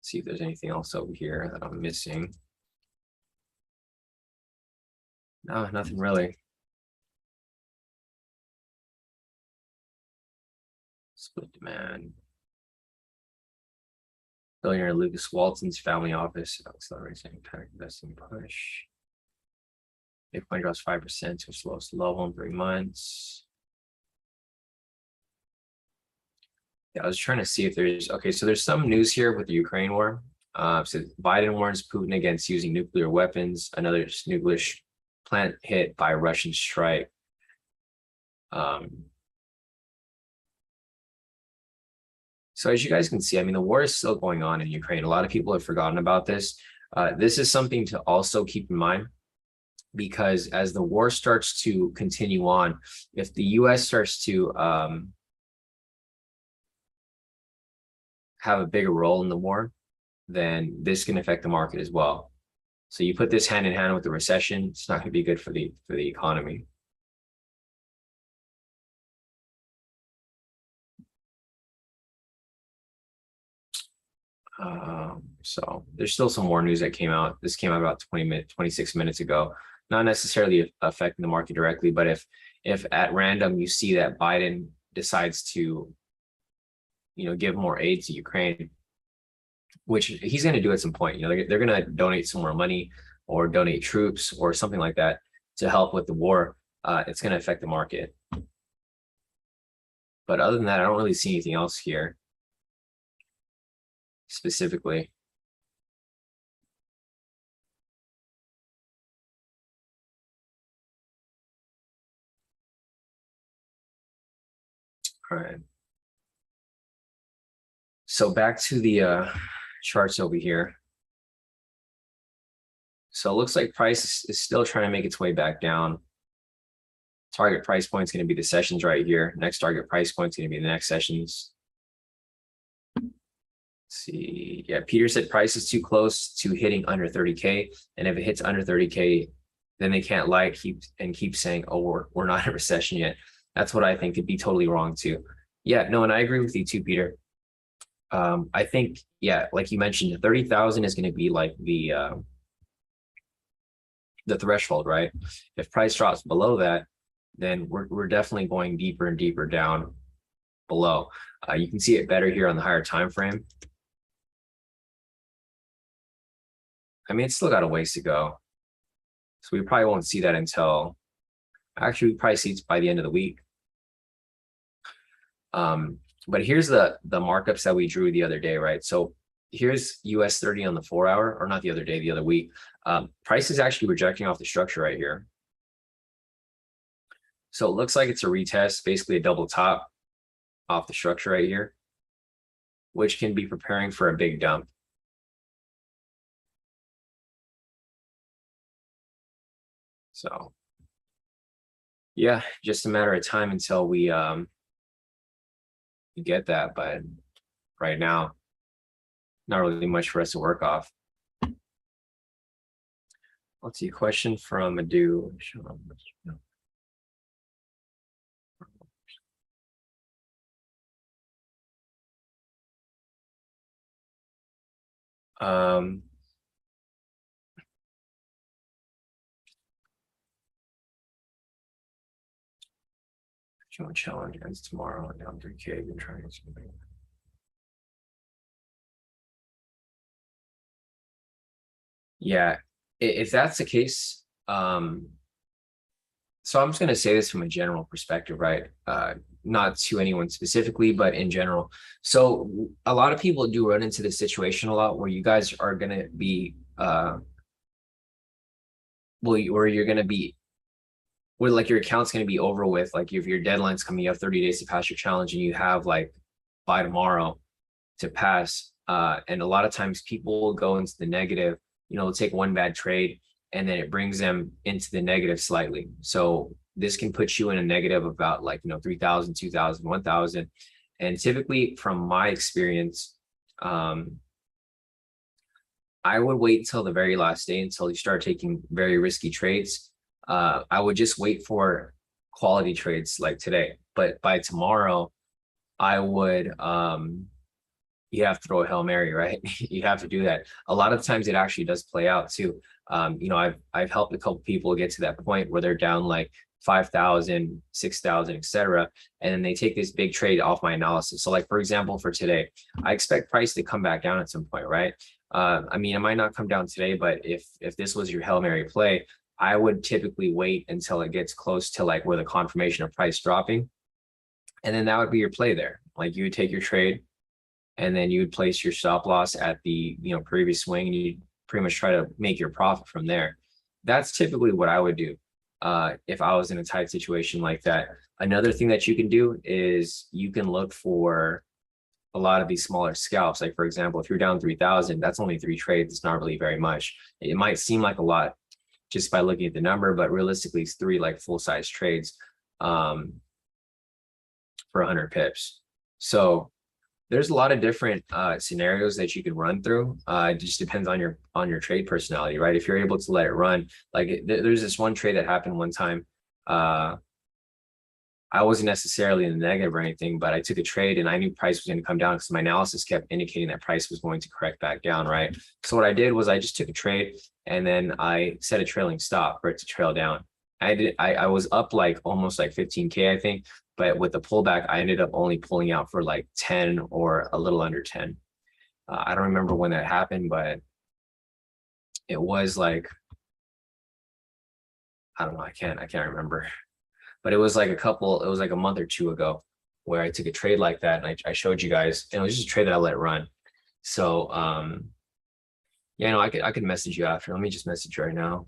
See if there's anything else over here that I'm missing. No, nothing really. Split demand. Billionaire Lucas Walton's family office accelerating panic investing push. Bitcoin drops 5% to its lowest level in 3 months. Yeah, I was trying to see if there's, okay, so there's some news here with the Ukraine war. So Biden warns Putin against using nuclear weapons, another nuclear plant hit by Russian strike. So as you guys can see, I mean, the war is still going on in Ukraine. A lot of people have forgotten about this. This is something to also keep in mind, because as the war starts to continue on, if the US starts to have a bigger role in the war, then this can affect the market as well. So you put this hand in hand with the recession, it's not going to be good for the economy. So there's still some more news that came out. This came out about 26 minutes ago. Not necessarily affecting the market directly, but if at random you see that Biden decides to, give more aid to Ukraine, which he's going to do at some point, they're going to donate some more money or donate troops or something like that to help with the war. It's going to affect the market. But other than that, I don't really see anything else here specifically. All right. So back to the charts over here. So it looks like price is still trying to make its way back down. Target price point is going to be the sessions right here. Next target price point is going to be the next sessions. see. Yeah, Peter said price is too close to hitting under 30K. And if it hits under 30K, then they can't lie, keep saying, oh, we're not in a recession yet. That's what I think could be totally wrong too. Yeah, no, and I agree with you too, Peter. I think, yeah, like you mentioned, 30,000 is going to be like the threshold, right? If price drops below that, then we're definitely going deeper and deeper down below. You can see it better here on the higher time frame. I mean, it's still got a ways to go. So we probably won't see that until, actually, we probably see it by the end of the week. But here's the markups that we drew the other day, right? So here's US30 on the 4-hour, or not the other day, the other week. Price is actually rejecting off the structure right here. So it looks like it's a retest, basically a double top off the structure right here, which can be preparing for a big dump. So yeah, just a matter of time until we get that, but right now, not really much for us to work off. Let's see, question from Adu. Challenge ends tomorrow and down 3K. Been trying something. Yeah, if that's the case, so I'm just going to say this from a general perspective, right? Not to anyone specifically, but in general. So a lot of people do run into this situation a lot where you guys are going to be, where you're going to be, where like your account's going to be over with. Like if your deadline's coming, you have 30 days to pass your challenge and you have like by tomorrow to pass. And a lot of times people will go into the negative, they'll take one bad trade and then it brings them into the negative slightly. So this can put you in a negative about like, 3,000, 2,000, 1,000. And typically from my experience, I would wait until the very last day until you start taking very risky trades. I would just wait for quality trades like today. But by tomorrow, I would, you have to throw a Hail Mary, right? You have to do that. A lot of times it actually does play out too. I've helped a couple people get to that point where they're down like 5,000, 6,000, etc. And then they take this big trade off my analysis. So like, for example, for today, I expect price to come back down at some point, right? I mean, it might not come down today, but if this was your Hail Mary play, I would typically wait until it gets close to like where the confirmation of price dropping. And then that would be your play there. Like you would take your trade and then you would place your stop loss at the previous swing and you pretty much try to make your profit from there. That's typically what I would do if I was in a tight situation like that. Another thing that you can do is you can look for a lot of these smaller scalps. Like for example, if you're down 3,000, that's only 3 trades. It's not really very much. It might seem like a lot just by looking at the number, but realistically it's 3 like full-size trades for 100 pips. So there's a lot of different scenarios that you can run through. It just depends on your trade personality, right? If you're able to let it run, like there's this one trade that happened one time. I wasn't necessarily in the negative or anything, but I took a trade and I knew price was going to come down because my analysis kept indicating that price was going to correct back down, right? So what I did was I just took a trade and then I set a trailing stop for it to trail down. I was up like almost like 15K, I think, but with the pullback, I ended up only pulling out for like 10 or a little under 10. I don't remember when that happened, but it was like, I don't know, I can't remember. But it was like it was like a month or two ago where I took a trade like that and I showed you guys, and it was just a trade that I let run. So yeah, I could message you after. Let me just message you right now.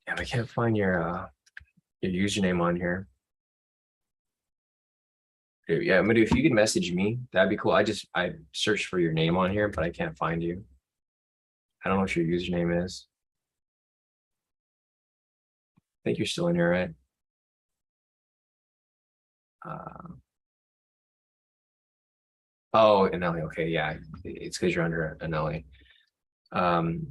Yeah, I can't find your username on here. Yeah, I'm gonna do, if you could message me, that'd be cool. I searched for your name on here, but I can't find you. I don't know what your username is. I think you're still in here, right? Oh, Anelli. Okay, yeah, it's because you're under Anelli. Um,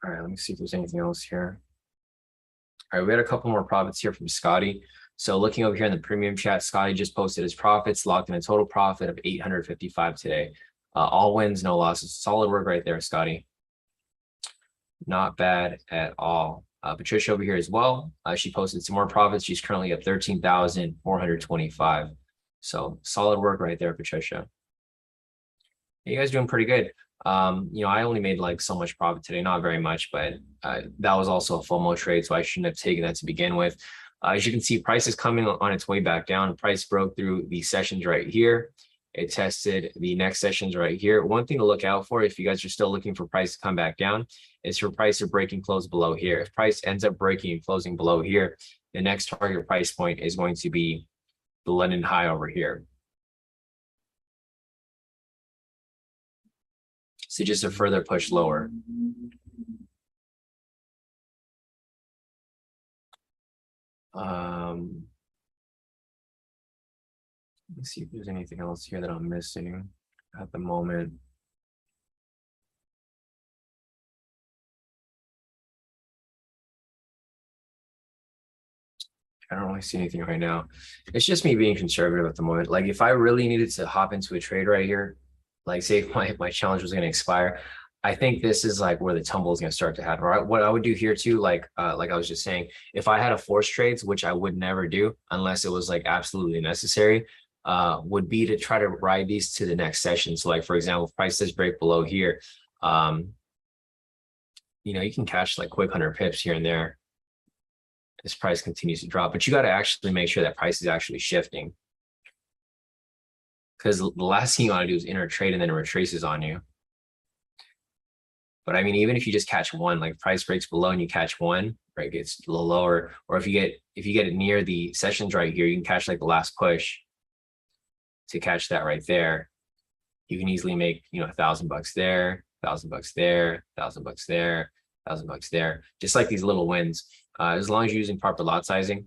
all right, let me see if there's anything else here. All right, we had a couple more profits here from Scotty. So looking over here in the premium chat, Scotty just posted his profits, locked in a total profit of 855 today. All wins, no losses. Solid work right there, Scotty. Not bad at all. Patricia over here as well. She posted some more profits. She's currently at 13,425. So solid work right there, Patricia. You guys doing pretty good. I only made like so much profit today, not very much, but that was also a FOMO trade, so I shouldn't have taken that to begin with. As you can see, price is coming on its way back down. Price broke through the sessions right here. It tested the next sessions right here. One thing to look out for if you guys are still looking for price to come back down is for price to break and close below here. If price ends up breaking and closing below here, the next target price point is going to be the London high over here. So just a further push lower. Let's see if there's anything else here that I'm missing at the moment. I don't really see anything right now. It's just me being conservative at the moment. Like if I really needed to hop into a trade right here, like say if my challenge was going to expire, I think this is like where the tumble is going to start to happen. Right? What I would do here too, like I was just saying, if I had a force trades, which I would never do unless it was like absolutely necessary, would be to try to ride these to the next session. So like, for example, if price does break below here, you can catch like quick 100 pips here and there. This price continues to drop, but you got to actually make sure that price is actually shifting. Because the last thing you want to do is enter a trade and then it retraces on you. But I mean, even if you just catch one, like price breaks below and you catch one, right, gets a little lower, or if you get it near the sessions right here, you can catch like the last push to catch that right there. You can easily make, $1,000 there, $1,000 there, $1,000 there, $1,000 there, just like these little wins. As long as you're using proper lot sizing.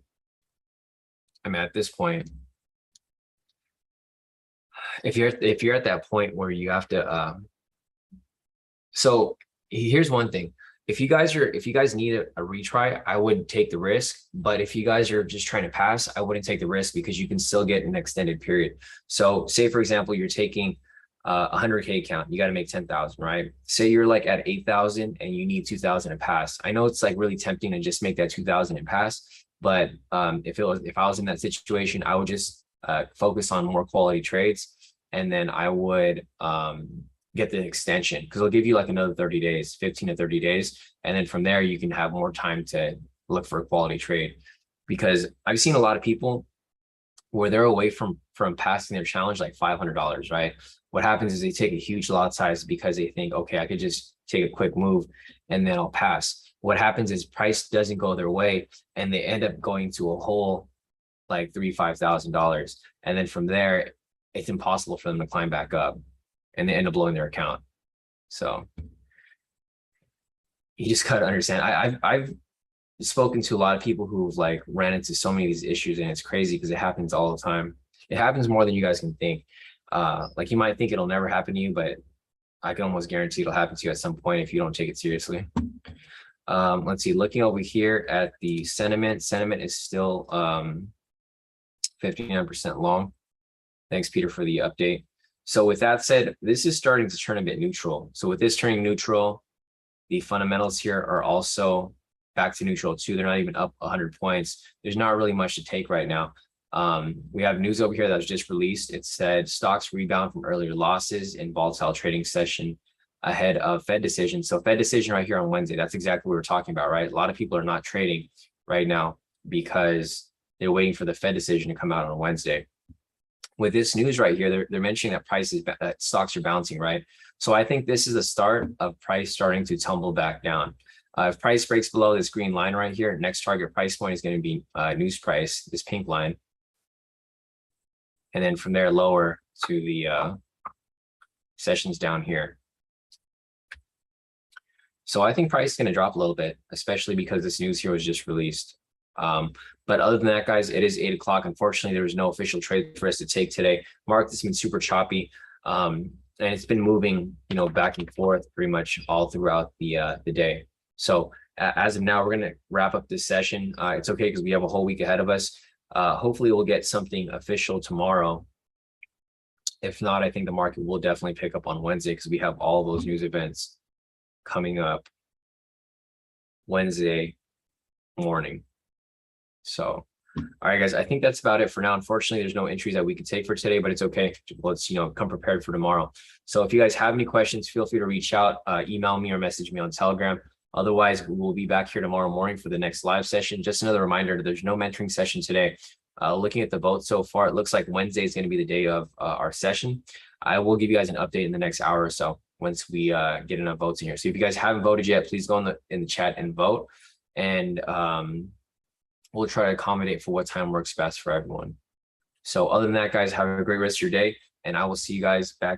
I mean, at this point, if you're at that point where you have to, so here's one thing. If you guys need a retry, I would take the risk. But if you guys are just trying to pass, I wouldn't take the risk because you can still get an extended period. So say, for example, you're taking 100K count, you got to make 10,000, right? Say you're like at 8,000 and you need 2,000 to pass. I know it's like really tempting to just make that 2,000 and pass. But if I was in that situation, I would just focus on more quality trades. And then I would get the extension because it'll give you like another 30 days, 15 to 30 days. And then from there, you can have more time to look for a quality trade. Because I've seen a lot of people where they're away from passing their challenge like $500, right? What happens is they take a huge lot size because they think, okay, I could just take a quick move and then I'll pass. What happens is price doesn't go their way and they end up going to a hole like $5,000. And then from there, it's impossible for them to climb back up and they end up blowing their account. So you just got to understand. I've spoken to a lot of people who've like ran into so many of these issues and it's crazy because it happens all the time. It happens more than you guys can think. Like you might think it'll never happen to you, but I can almost guarantee it'll happen to you at some point if you don't take it seriously. Let's see, looking over here at the sentiment is still 59% long. Thanks, Peter, for the update. So with that said, this is starting to turn a bit neutral. So with this turning neutral, the fundamentals here are also back to neutral too. They're not even up 100 points. There's not really much to take right now. We have news over here that was just released. It said stocks rebound from earlier losses in volatile trading session ahead of Fed decision. So Fed decision right here on Wednesday, that's exactly what we were talking about, right? A lot of people are not trading right now because they're waiting for the Fed decision to come out on Wednesday. With this news right here, they're mentioning that prices, stocks are bouncing, right? So I think this is the start of price starting to tumble back down. If price breaks below this green line right here, next target price point is going to be news price, this pink line. And then from there lower to the sessions down here. So I think price is going to drop a little bit, especially because this news here was just released. But other than that, guys, it is 8 o'clock. Unfortunately, there was no official trade for us to take today. Market has been super choppy. And it's been moving, back and forth pretty much all throughout the day. So as of now, we're going to wrap up this session. It's okay because we have a whole week ahead of us. Hopefully we'll get something official tomorrow. If not, I think the market will definitely pick up on Wednesday because we have all those news events coming up Wednesday morning. So, all right, guys, I think that's about it for now. Unfortunately, there's no entries that we could take for today, but it's okay. Let's, come prepared for tomorrow. So if you guys have any questions, feel free to reach out, email me or message me on Telegram. Otherwise, we will be back here tomorrow morning for the next live session. Just another reminder, there's no mentoring session today. Looking at the vote so far, it looks like Wednesday is going to be the day of our session. I will give you guys an update in the next hour or so once we get enough votes in here. So if you guys haven't voted yet, please go in the chat and vote. And we'll try to accommodate for what time works best for everyone. So other than that, guys, have a great rest of your day. And I will see you guys back